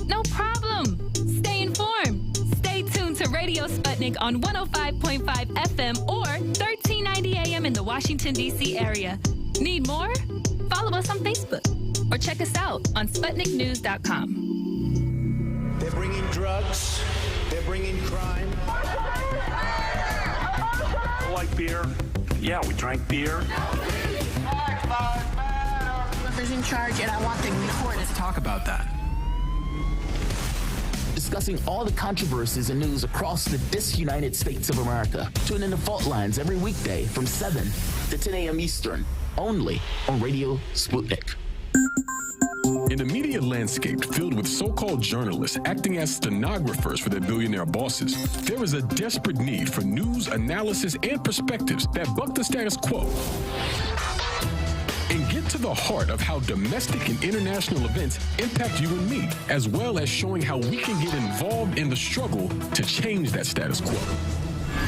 No problem. Stay informed. Stay tuned to Radio Sputnik on 105.5 FM or 1390 AM in the Washington, D.C. area. Need more? Follow us on Facebook or check us out on SputnikNews.com. They're bringing drugs. They're bringing crime. Like beer? Yeah, we drank beer. Whoever's in charge, and I want the report. Let's talk about that. Discussing all the controversies and news across the disunited states of America. Tune in to Fault Lines every weekday from 7 to 10 a.m. Eastern, only on Radio Sputnik. In a media landscape filled with so-called journalists acting as stenographers for their billionaire bosses, there is a desperate need for news, analysis, and perspectives that buck the status quo and get to the heart of how domestic and international events impact you and me, as well as showing how we can get involved in the struggle to change that status quo.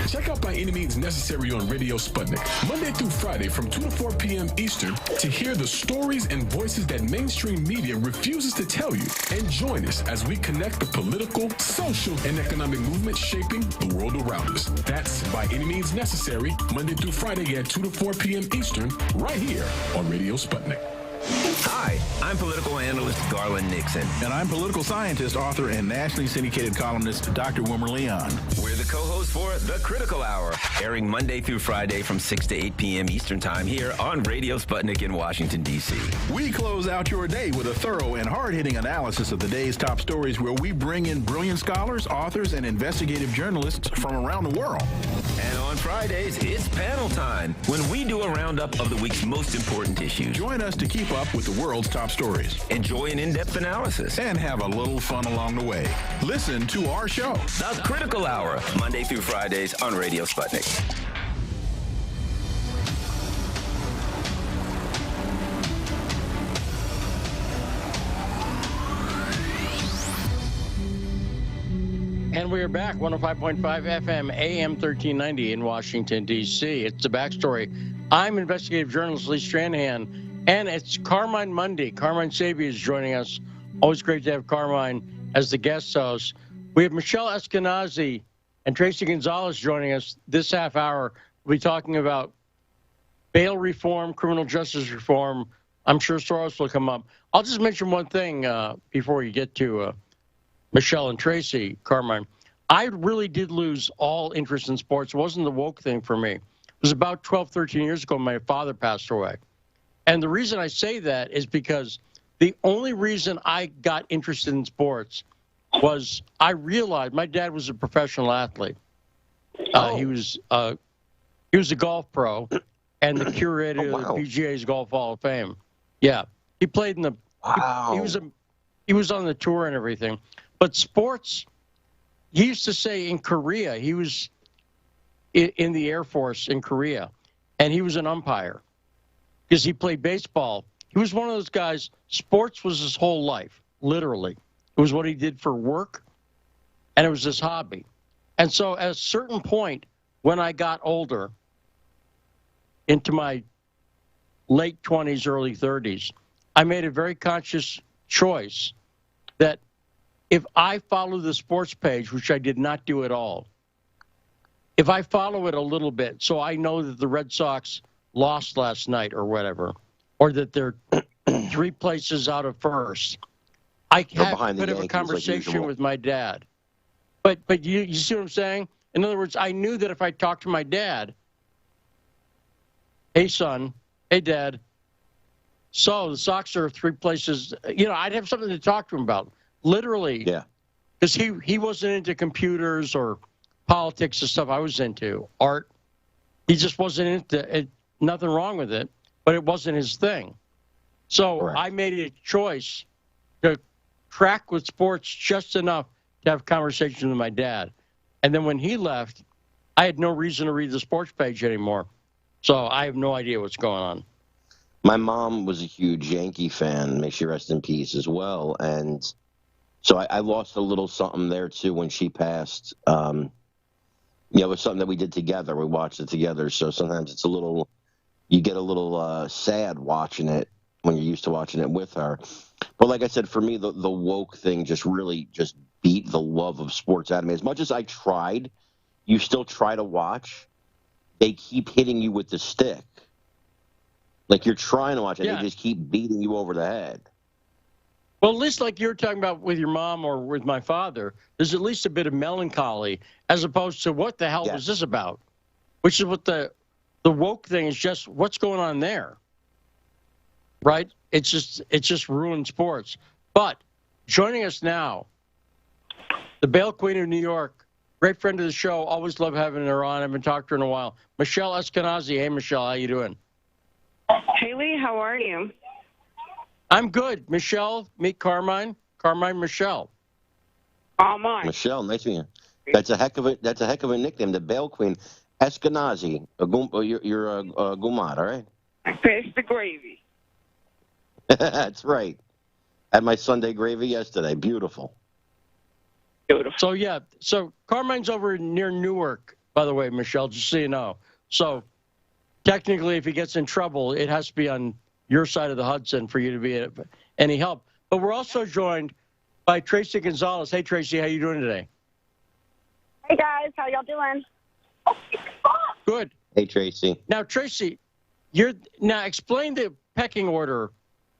Check out By Any Means Necessary on Radio Sputnik, Monday through Friday from 2 to 4 p.m. Eastern, to hear the stories and voices that mainstream media refuses to tell you. And join us as we connect the political, social, and economic movements shaping the world around us. That's By Any Means Necessary, Monday through Friday at 2 to 4 p.m. Eastern, right here on Radio Sputnik. Hi, I'm political analyst Garland Nixon. And I'm political scientist, author, and nationally syndicated columnist Dr. Wilmer Leon. We're the co-hosts for The Critical Hour, airing Monday through Friday from 6 to 8 p.m. Eastern Time here on Radio Sputnik in Washington, D.C. We close out your day with a thorough and hard-hitting analysis of the day's top stories, where we bring in brilliant scholars, authors, and investigative journalists from around the world. And on Fridays, it's panel time, when we do a roundup of the week's most important issues. Join us to keep up with the world's top stories. Enjoy an in-depth analysis. And have a little fun along the way. Listen to our show, The Critical Hour, Monday through Fridays on Radio Sputnik. And we are back, 105.5 FM, AM 1390 in Washington, D.C. It's The Backstory. I'm investigative journalist Lee Stranahan, and it's Carmine Monday. Carmine Sabia is joining us. Always great to have Carmine as the guest host. We have Michelle Eskenazi and Tracy Gonzalez joining us this half hour. We'll be talking about bail reform, criminal justice reform. I'm sure Soros will come up. I'll just mention one thing before you get to Michelle and Tracy, Carmine. I really did lose all interest in sports. It wasn't the woke thing for me. It was about 12, 13 years ago my father passed away. And the reason I say that is because the only reason I got interested in sports was I realized my dad was a professional athlete. He was a golf pro and the curator of the PGA's Golf Hall of Fame. Yeah, he played in the. Wow. He was on the tour and everything. But sports, he used to say in Korea, he was in the Air Force in Korea, and he was an umpire because he played baseball. He was one of those guys, sports was his whole life, literally. It was what he did for work, and it was his hobby. And so at a certain point, when I got older, into my late 20s, early 30s, I made a very conscious choice that if I follow the sports page, which I did not do at all, if I follow it a little bit, so I know that the Red Sox lost last night or whatever, or that they're 3 places out of first, I have a bit of a conversation with my dad. But you see what I'm saying? In other words, I knew that if I talked to my dad, hey, son, hey, dad, so the Sox are 3 places, I'd have something to talk to him about. Literally, yeah, because he wasn't into computers or politics and stuff I was into, art. He just wasn't into it. Nothing wrong with it, but it wasn't his thing. So correct. I made a choice to track with sports just enough to have conversations with my dad. And then when he left, I had no reason to read the sports page anymore. So I have no idea what's going on. My mom was a huge Yankee fan, may she rest in peace as well, and so I lost a little something there, too, when she passed. It was something that we did together. We watched it together. So sometimes it's you get a little sad watching it when you're used to watching it with her. But like I said, for me, the woke thing just really just beat the love of sports out of me. As much as I tried, you still try to watch. They keep hitting you with the stick. Like you're trying to watch it, yeah. They just keep beating you over the head. Well, at least like you're talking about with your mom or with my father, there's at least a bit of melancholy as opposed to what the hell was this about? Which is what the woke thing is, just what's going on there. Right? It's just ruined sports. But joining us now, the Bail Queen of New York, great friend of the show, always love having her on. I haven't talked to her in a while. Michelle Eskenazi. Hey, Michelle, how you doing? Hey, Lee, how are you? I'm good. Michelle, meet Carmine. Carmine, Michelle. Carmine. Michelle, nice to meet you. That's a heck of a nickname, the Bail Queen. Eskenazi. You're a Gumad, all right? Pass the gravy. That's right. Had my Sunday gravy yesterday. Beautiful. So, yeah. So, Carmine's over near Newark, by the way, Michelle, just so you know. So, technically, if he gets in trouble, it has to be on your side of the Hudson for you to be any help. But we're also joined by Tracy Gonzalez. Hey, Tracy, how you doing today? Hey, guys. How y'all doing? Good. Hey, Tracy. Now, Tracy, now explain the pecking order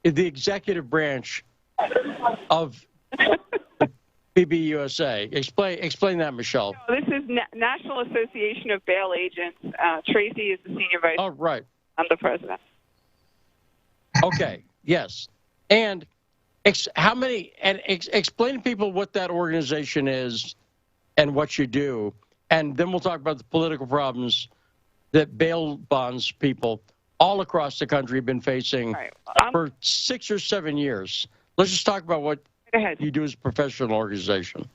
in the executive branch of BBUSA. Explain that, Michelle. No, this is National Association of Bail Agents. Tracy is the senior vice. Oh, right. I'm the president. Okay. Yes. And explain to people what that organization is and what you do, and then we'll talk about the political problems that bail bonds people all across the country have been facing for 6 or 7 years. Let's just talk about what you do as a professional organization.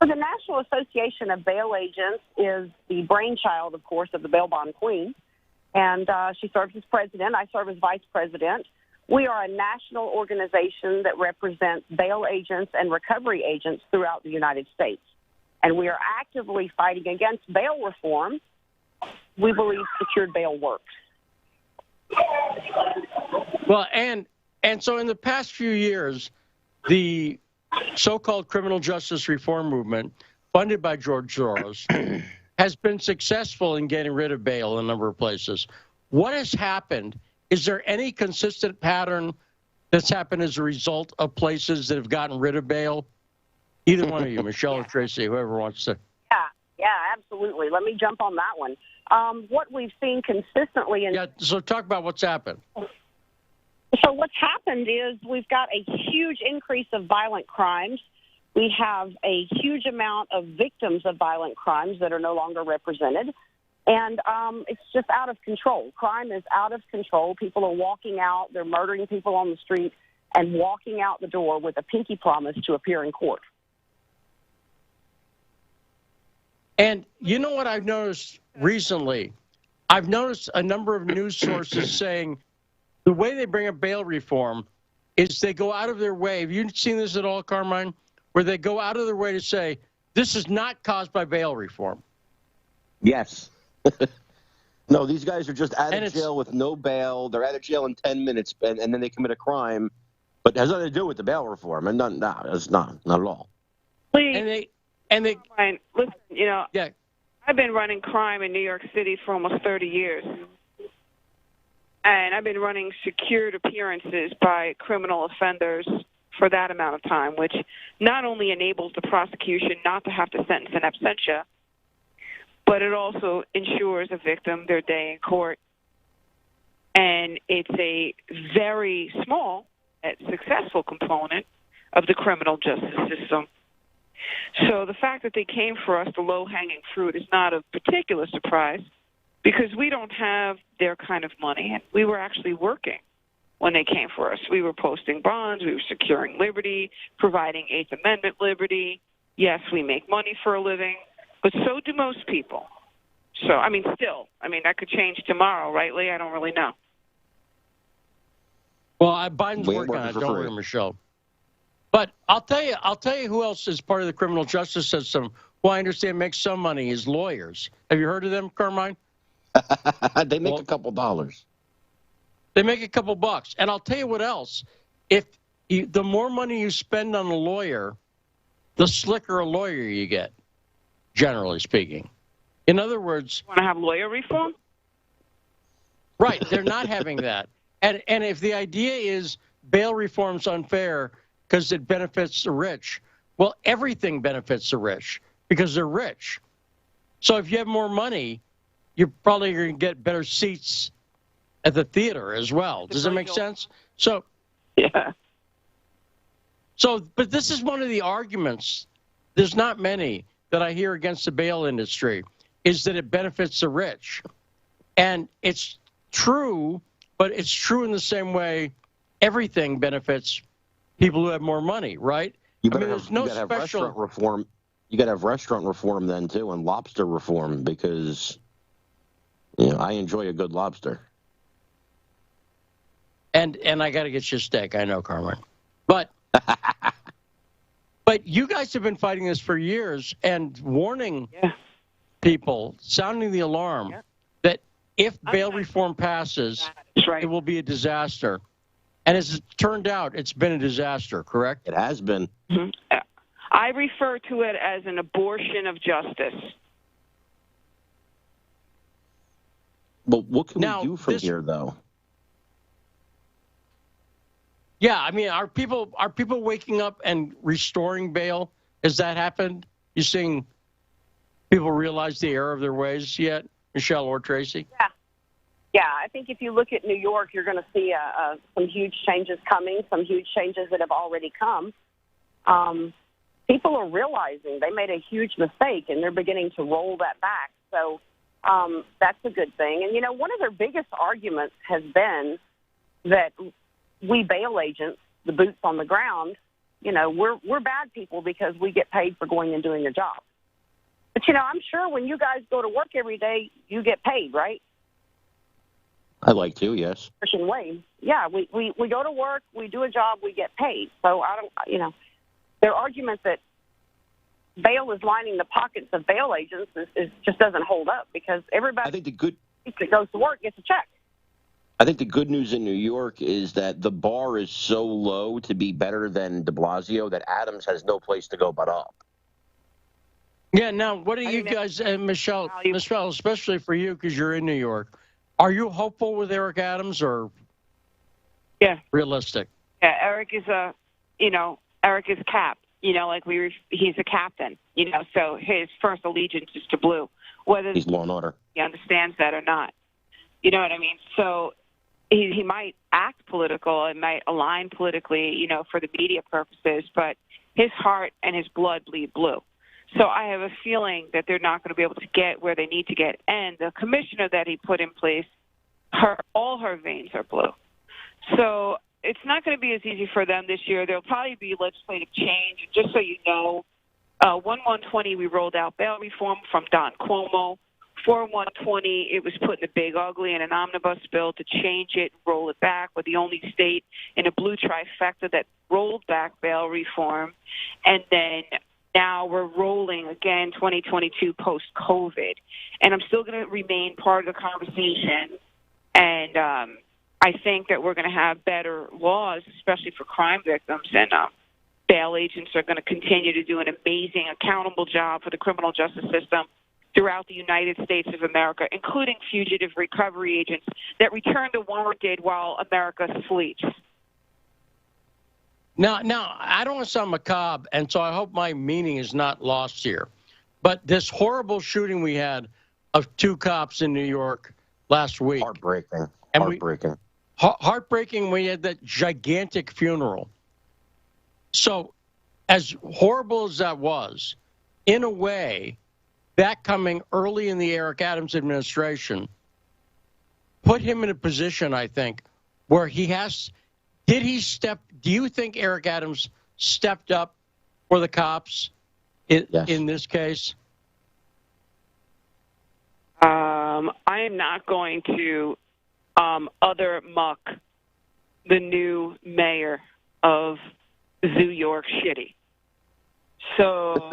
So the National Association of Bail Agents is the brainchild, of course, of the Bail Bond Queen, and she serves as president. I serve as vice president. We are a national organization that represents bail agents and recovery agents throughout the United States, and we are actively fighting against bail reform. We believe secured bail works. Well, and so in the past few years, the so-called criminal justice reform movement, funded by George Soros, has been successful in getting rid of bail in a number of places. What has happened? Is there any consistent pattern that's happened as a result of places that have gotten rid of bail? Either one of you, Michelle or Tracy, whoever wants to. Yeah, absolutely. Let me jump on that one. What we've seen consistently so talk about what's happened. So what's happened is we've got a huge increase of violent crimes. We have a huge amount of victims of violent crimes that are no longer represented. And it's just out of control. Crime is out of control. People are walking out. They're murdering people on the street and walking out the door with a pinky promise to appear in court. And you know what I've noticed recently? I've noticed a number of news sources saying the way they bring up bail reform is they go out of their way. Have you seen this at all, Carmine? Where they go out of their way to say, this is not caused by bail reform. Yes. No, these guys are just out of jail with no bail. They're out of jail in 10 minutes, and then they commit a crime. But it has nothing to do with the bail reform. And it's not at all. Please. And they listen, I've been running crime in New York City for almost 30 years. And I've been running secured appearances by criminal offenders for that amount of time, which not only enables the prosecution not to have to sentence in absentia, but it also ensures a victim their day in court. And it's a very small and successful component of the criminal justice system. So the fact that they came for us, the low-hanging fruit, is not of particular surprise because we don't have their kind of money. And we were actually working when they came for us. We were posting bonds. We were securing liberty, providing Eighth Amendment liberty. Yes, we make money for a living, but so do most people. So, that could change tomorrow, right, Lee? I don't really know. Well, Biden's working on it. Don't worry, Michelle. But I'll tell you who else is part of the criminal justice system who I understand makes some money is lawyers. Have you heard of them, Carmine? They make a couple dollars. They make a couple bucks. And I'll tell you what else. The more money you spend on a lawyer, the slicker a lawyer you get, generally speaking. In other words... Want to have lawyer reform? Right. They're not having that. And if the idea is bail reform's unfair because it benefits the rich. Well, everything benefits the rich because they're rich. So if you have more money, you're probably going to get better seats at the theater as well. Does that make sense? So, yeah. So, but this is one of the arguments. There's not many that I hear against the bail industry, is that it benefits the rich. And it's true, but it's true in the same way everything benefits people who have more money, right? There's no special restaurant reform. You got to have restaurant reform then too, and lobster reform, because I enjoy a good lobster. And I got to get you a steak. I know, Carmen, but you guys have been fighting this for years and warning people, sounding the alarm that if bail reform passes, it will be a disaster. And as it turned out, it's been a disaster, correct? It has been. Mm-hmm. I refer to it as an abortion of justice. But what can we do from here, though? Yeah, I mean, are people waking up and restoring bail? Has that happened? You seeing people realize the error of their ways yet, Michelle or Tracy? Yeah, I think if you look at New York, you're going to see some huge changes coming, some huge changes that have already come. People are realizing they made a huge mistake, and they're beginning to roll that back. So that's a good thing. And, one of their biggest arguments has been that we bail agents, the boots on the ground, we're bad people because we get paid for going and doing a job. But, I'm sure when you guys go to work every day, you get paid, right? I like to, yes. Christian way. Yeah, we go to work, we do a job, we get paid. So their argument that bail is lining the pockets of bail agents is just doesn't hold up, because everybody that goes to work gets a check. I think the good news in New York is that the bar is so low to be better than de Blasio that Adams has no place to go but up. Yeah, now, what do you guys, Michelle, especially for you because you're in New York, are you hopeful with Eric Adams or realistic? Yeah, Eric is capped. He's a captain. So his first allegiance is to blue, whether he's law and order. He understands that or not. You know what I mean? So he might act political and might align politically, for the media purposes, but his heart and his blood bleed blue. So I have a feeling that they're not going to be able to get where they need to get. And the commissioner that he put in place, all her veins are blue. So it's not going to be as easy for them this year. There'll probably be legislative change. Just so you know, 1/120, we rolled out bail reform from Don Cuomo. 4/120, it was put in the big ugly in an omnibus bill to change it and roll it back. We're the only state in a blue trifecta that rolled back bail reform. And then now we're rolling again 2022 post-COVID. And I'm still going to remain part of the conversation. And I think that we're going to have better laws, especially for crime victims. And bail agents are going to continue to do an amazing, accountable job for the criminal justice system throughout the United States of America, including fugitive recovery agents that return to warranted while America sleeps. Now, I don't want to sound macabre, and so I hope my meaning is not lost here. But this horrible shooting we had of 2 cops in New York last week. Heartbreaking. Heartbreaking. We had that gigantic funeral. So as horrible as that was, in a way, that coming early in the Eric Adams administration put him in a position, I think, where he has... do you think Eric Adams stepped up for the cops in this case? I am not going to other muck the new mayor of New York City. So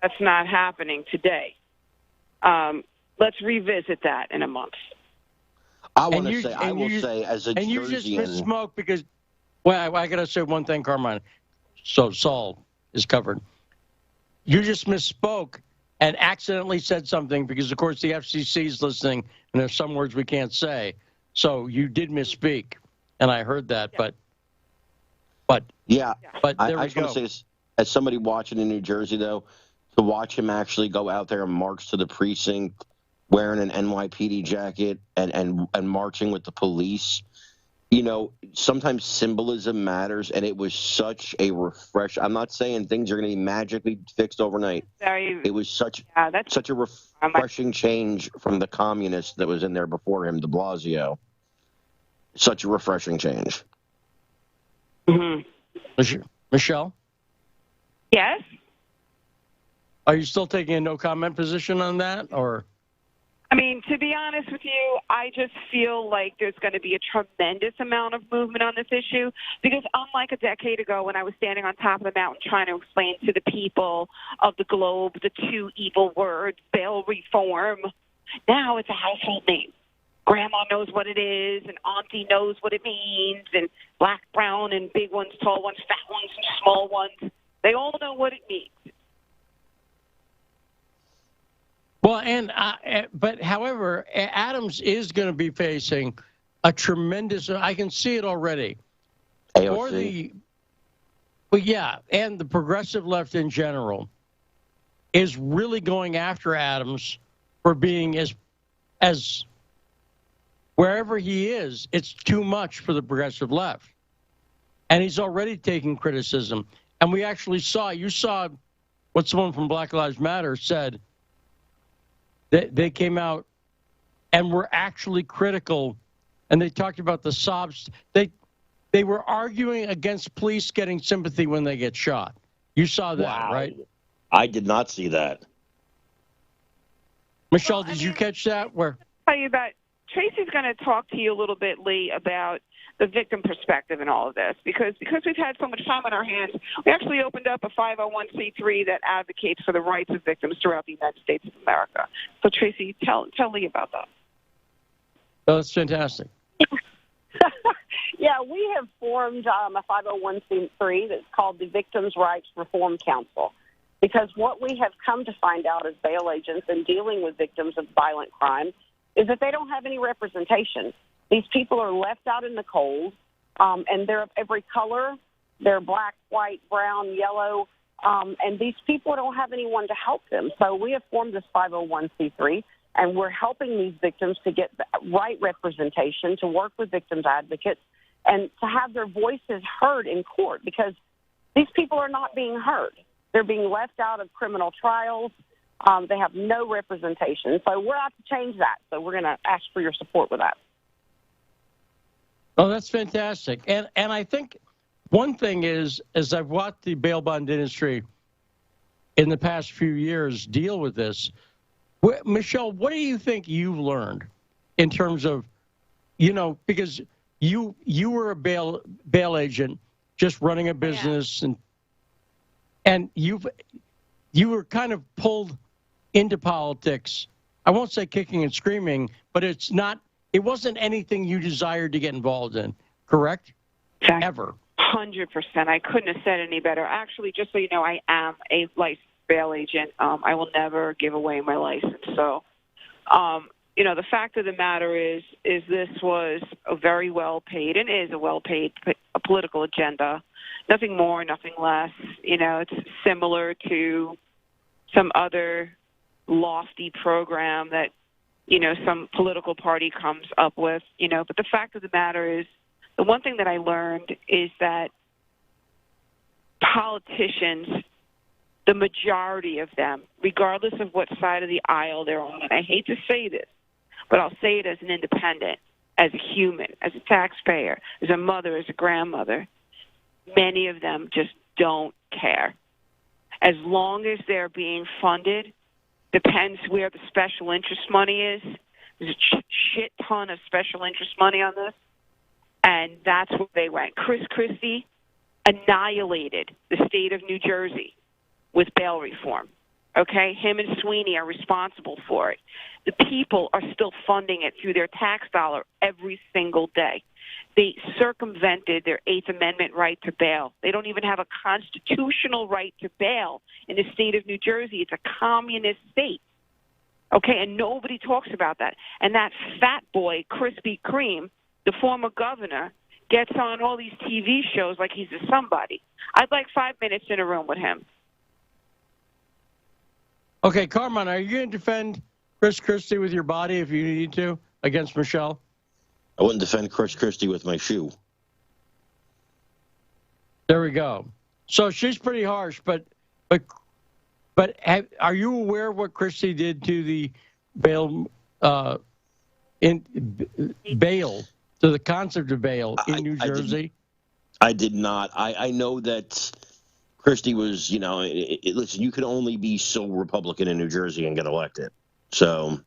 that's not happening today. Let's revisit that in a month. I will say, as a Jerseyan... And you just misspoke because... Well, I got to say one thing, Carmine. So Saul is covered. You just misspoke and accidentally said something because, of course, the FCC is listening, and there's some words we can't say. So you did misspeak, and I heard that. But But yeah, but there I we just want go. to say, as somebody watching in New Jersey, though, to watch him actually go out there and march to the precinct wearing an NYPD jacket and marching with the police, you know, sometimes symbolism matters, and it was such a refresh. I'm not saying things are going to be magically fixed overnight. It was such a refreshing change from the communist that was in there before him, de Blasio. Such a refreshing change. Mm-hmm. Michelle? Yes? Are you still taking a no-comment position on that, or? I mean, to be honest with you, I just feel like there's going to be a tremendous amount of movement on this issue because unlike a decade ago when I was standing on top of the mountain trying to explain to the people of the globe the two evil words, bail reform, now it's a household name. Grandma knows what it is, and Auntie knows what it means, and black, brown, and big ones, tall ones, fat ones, and small ones. They all know what it means. Well, but however, Adams is going to be facing a tremendous. I can see it already. AOC. And the progressive left in general is really going after Adams for being as wherever he is, it's too much for the progressive left, and he's already taking criticism. And we actually you saw what someone from Black Lives Matter said. They came out and were actually critical, and they talked about the sobs. They were arguing against police getting sympathy when they get shot. You saw that, right? I did not see that. Michelle, did you catch that? Where? I'll tell you about Tracy's going to talk to you a little bit, Lee, about the victim perspective in all of this because we've had so much time on our hands, we actually opened up a 501c3 that advocates for the rights of victims throughout the United States of America. So, Tracy, tell Lee about that. Oh, that's fantastic. Yeah, we have formed a 501c3 that's called the Victims' Rights Reform Council because what we have come to find out as bail agents and dealing with victims of violent crime is that they don't have any representation. These people are left out in the cold, and they're of every color. They're black, white, brown, yellow, and these people don't have anyone to help them. So we have formed this 501c3, and we're helping these victims to get the right representation, to work with victims advocates, and to have their voices heard in court because these people are not being heard. They're being left out of criminal trials. They have no representation. So we're out to change that. So we're going to ask for your support with that. Oh, that's fantastic. And I think one thing is, as I've watched the bail bond industry in the past few years deal with this, Michelle, what do you think you've learned in terms of, because you were a bail agent just running a business and you were kind of pulled into politics. I won't say kicking and screaming, but it wasn't anything you desired to get involved in, correct? Ever. 100%. I couldn't have said any better. Actually, just so you know, I am a licensed bail agent. I will never give away my license. So, the fact of the matter is this was a very well-paid and is a well-paid political agenda. Nothing more, nothing less. It's similar to some other lofty program that some political party comes up with, but the fact of the matter is, the one thing that I learned is that politicians, the majority of them, regardless of what side of the aisle they're on, and I hate to say this, but I'll say it as an independent, as a human, as a taxpayer, as a mother, as a grandmother, many of them just don't care. As long as they're being funded, depends where the special interest money is. There's a shit ton of special interest money on this, and that's where they went. Chris Christie annihilated the state of New Jersey with bail reform. Okay? Him and Sweeney are responsible for it. The people are still funding it through their tax dollar every single day. They circumvented their Eighth Amendment right to bail. They don't even have a constitutional right to bail in the state of New Jersey. It's a communist state. Okay, and nobody talks about that. And that fat boy, Krispy Kreme, the former governor, gets on all these TV shows like he's a somebody. I'd like 5 minutes in a room with him. Okay, Carmine, are you going to defend Chris Christie with your body if you need to against Michelle? I wouldn't defend Chris Christie with my shoe. There we go. So she's pretty harsh, but are you aware of what Christie did to the bail to the concept of bail in New Jersey? I did not. I know that Christie was, listen, you can only be so Republican in New Jersey and get elected. So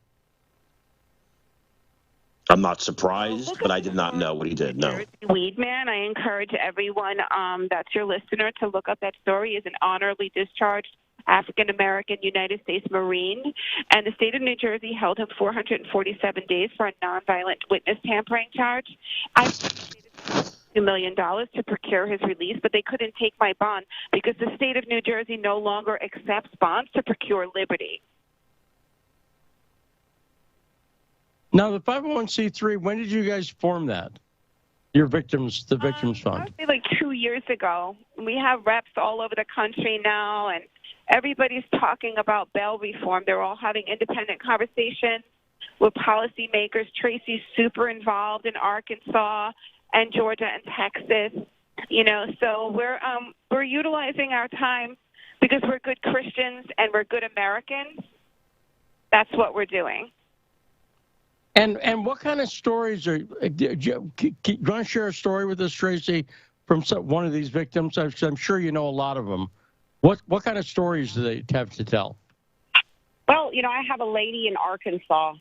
I'm not surprised, but I did not know what he did. No. Weedman, I encourage everyone that's your listener to look up that story. Is an honorably discharged African-American United States Marine, and the state of New Jersey held him 447 days for a nonviolent witness tampering charge. I $2 million to procure his release, but they couldn't take my bond because the state of New Jersey no longer accepts bonds to procure liberty. Now, the 501c3, when did you guys form that? The Victims Fund? I would say like 2 years ago. We have reps all over the country now, and everybody's talking about bail reform. They're all having independent conversations with policymakers. Tracy's super involved in Arkansas and Georgia and Texas. So we're utilizing our time because we're good Christians and we're good Americans. That's what we're doing. And what kind of stories do you want to share a story with us, Tracy, from one of these victims? I'm sure you know a lot of them. What kind of stories do they have to tell? Well, I have a lady in Arkansas.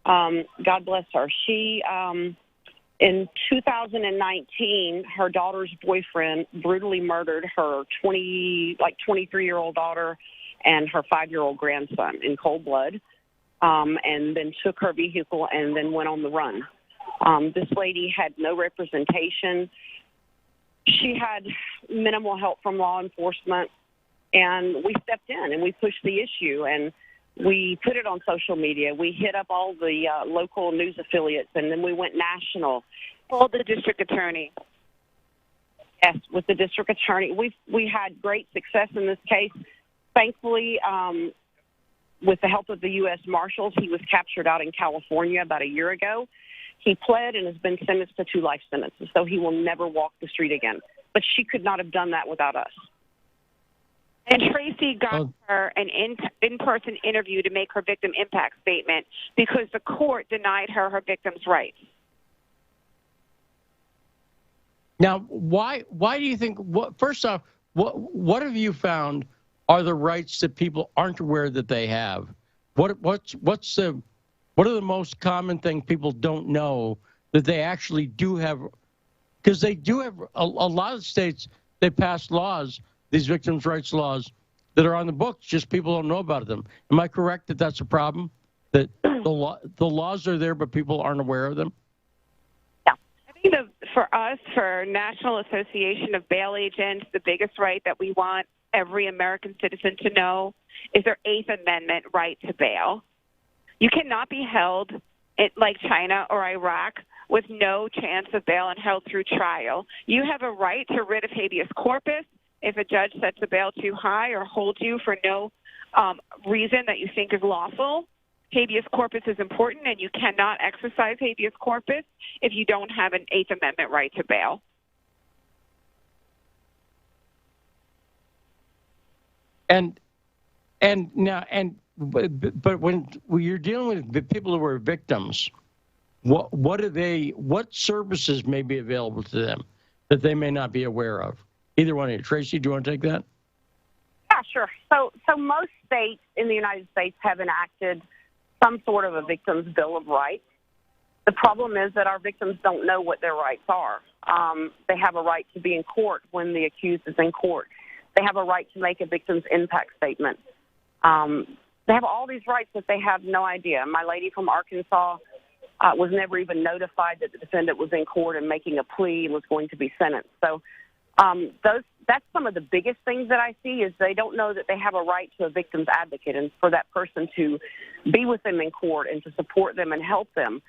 God bless her. She, in 2019, her daughter's boyfriend brutally murdered her 23-year-old daughter and her 5-year-old grandson in cold blood. And then took her vehicle and then went on the run. This lady had no representation. She had minimal help from law enforcement, and we stepped in and we pushed the issue, and we put it on social media. We hit up all the local news affiliates, and then we went national. Called the district attorney. Yes, with the district attorney. We had great success in this case. Thankfully, with the help of the U.S. Marshals, he was captured out in California about a year ago. He pled and has been sentenced to 2 life sentences, so he will never walk the street again. But she could not have done that without us. And Tracy got her an in-person interview to make her victim impact statement because the court denied her victim's rights. Now, why do you think? First off, what have you found are the rights that people aren't aware that they have? What are the most common things people don't know that they actually do have? Because they do have a lot of states. They pass laws, these victims' rights laws, that are on the books. Just people don't know about them. Am I correct that that's a problem? That the laws are there, but people aren't aware of them. Yeah, I think for us, for National Association of Bail Agents, the biggest right that we want every American citizen to know is their 8th Amendment right to bail. You cannot be held like China or Iraq with no chance of bail and held through trial. You have a right to writ of habeas corpus if a judge sets the bail too high or holds you for no reason that you think is lawful. Habeas corpus is important, and you cannot exercise habeas corpus if you don't have an 8th Amendment right to bail. But when you're dealing with the people who are victims, what services may be available to them that they may not be aware of? Either one of you. Tracy, do you want to take that? Yeah, sure. So most states in the United States have enacted some sort of a victim's Bill of Rights. The problem is that our victims don't know what their rights are. They have a right to be in court when the accused is in court. They have a right to make a victim's impact statement. They have all these rights that they have no idea. My lady from Arkansas was never even notified that the defendant was in court and making a plea and was going to be sentenced. So that's some of the biggest things that I see is they don't know that they have a right to a victim's advocate and for that person to be with them in court and to support them and help them.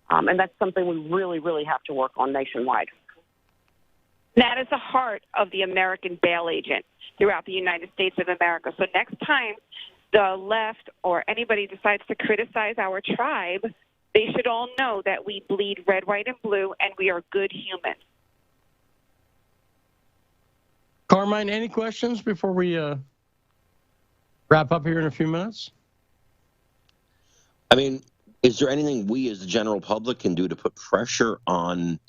And that's something we really, really have to work on nationwide. That is the heart of the American bail agent throughout the United States of America. So next time the left or anybody decides to criticize our tribe, they should all know that we bleed red, white, and blue, and we are good humans. Carmine, any questions before we wrap up here in a few minutes? I mean, is there anything we as the general public can do to put pressure on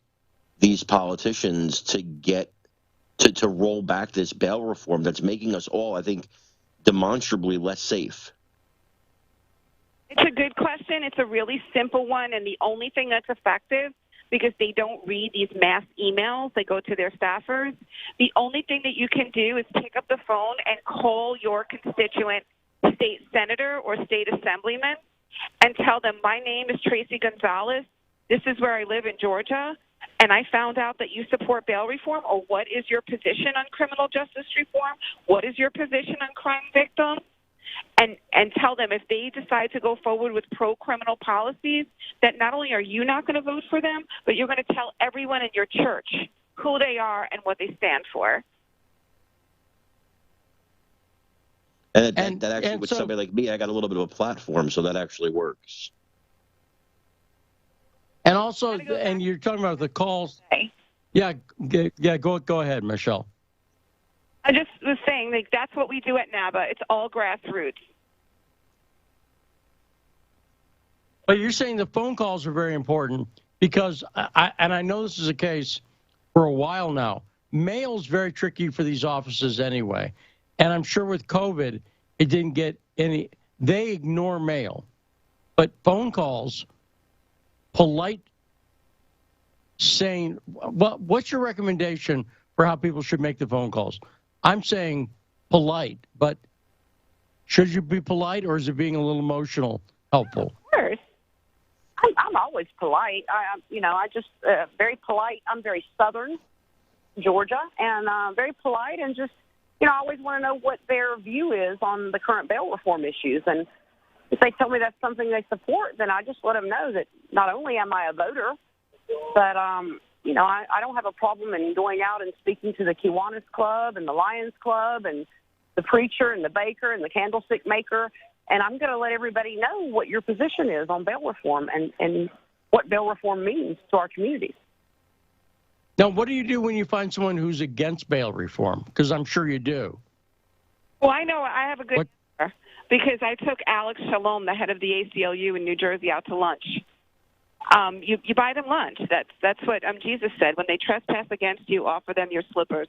these politicians to get to roll back this bail reform that's making us all, I think, demonstrably less safe? It's a good question. It's a really simple one, and the only thing that's effective, because they don't read these mass emails, they go to their staffers, the only thing that you can do is pick up the phone and call your constituent state senator or state assemblyman and tell them, my name is Tracy Gonzalez, this is where I live in Georgia, and I found out that you support bail reform, or what is your position on criminal justice reform? What is your position on crime victims? And tell them if they decide to go forward with pro-criminal policies, that not only are you not going to vote for them, but you're going to tell everyone in your church who they are and what they stand for. And that actually, with somebody like me, I got a little bit of a platform, so that actually works. And also, and you're talking about the calls. Yeah, go ahead, Michelle. I just was saying, like, that's what we do at NABA. It's all grassroots. But you're saying the phone calls are very important because, I know this is a case for a while now, mail's very tricky for these offices anyway. And I'm sure with COVID, it didn't get any, they ignore mail. But phone calls, polite saying, what's your recommendation for how people should make the phone calls? I'm saying polite, but should you be polite, or is it being a little emotional helpful? Of course. I'm always polite. I just very polite. I'm very Southern Georgia, and very polite, and just, I always want to know what their view is on the current bail reform issues. And if they tell me that's something they support, then I just let them know that not only am I a voter, but I don't have a problem in going out and speaking to the Kiwanis Club and the Lions Club and the preacher and the baker and the candlestick maker. And I'm going to let everybody know what your position is on bail reform and what bail reform means to our communities. Now, what do you do when you find someone who's against bail reform? Because I'm sure you do. Well, I know I have a good answer, because I took Alex Shalom, the head of the ACLU in New Jersey, out to lunch. You buy them lunch. That's what Jesus said. When they trespass against you, offer them your slippers.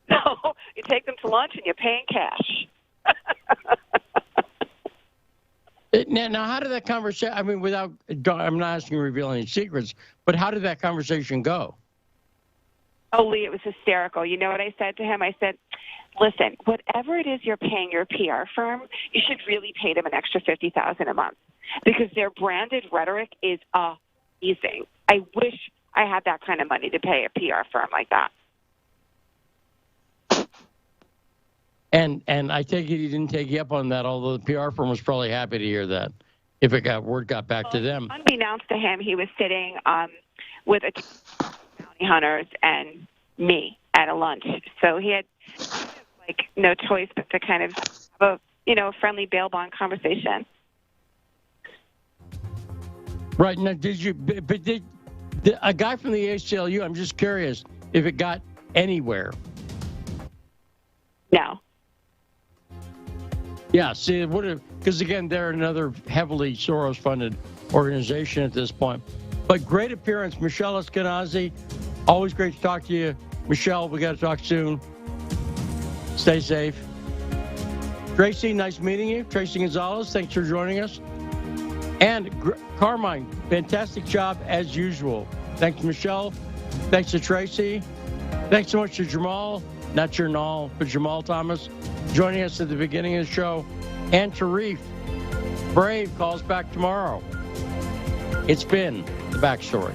So you take them to lunch and you pay in cash. Now, how did that conversation, I'm not asking you to reveal any secrets, but how did that conversation go? Oh, Lee, it was hysterical. You know what I said to him? I said, listen, whatever it is you're paying your PR firm, you should really pay them an extra $50,000 a month, because their branded rhetoric is amazing. I wish I had that kind of money to pay a PR firm like that. And I take it he didn't take you up on that, although the PR firm was probably happy to hear that, if word got back to them. Unbeknownst to him, he was sitting with a bounty hunters and me at a lunch. So he had no choice but to kind of have a friendly bail bond conversation. Right. Now, did a guy from the ACLU, I'm just curious if it got anywhere. No. Yeah, see, because again, they're another heavily Soros-funded organization at this point. But great appearance, Michelle Eskenazi. Always great to talk to you. Michelle, we got to talk soon. Stay safe. Tracy, nice meeting you. Tracy Gonzalez, thanks for joining us. And Carmine, fantastic job as usual. Thanks, Michelle. Thanks to Tracy. Thanks so much to Jamal, not Jernal, but Jamal Thomas, joining us at the beginning of the show. And Tarif, brave, calls back tomorrow. It's been The Backstory.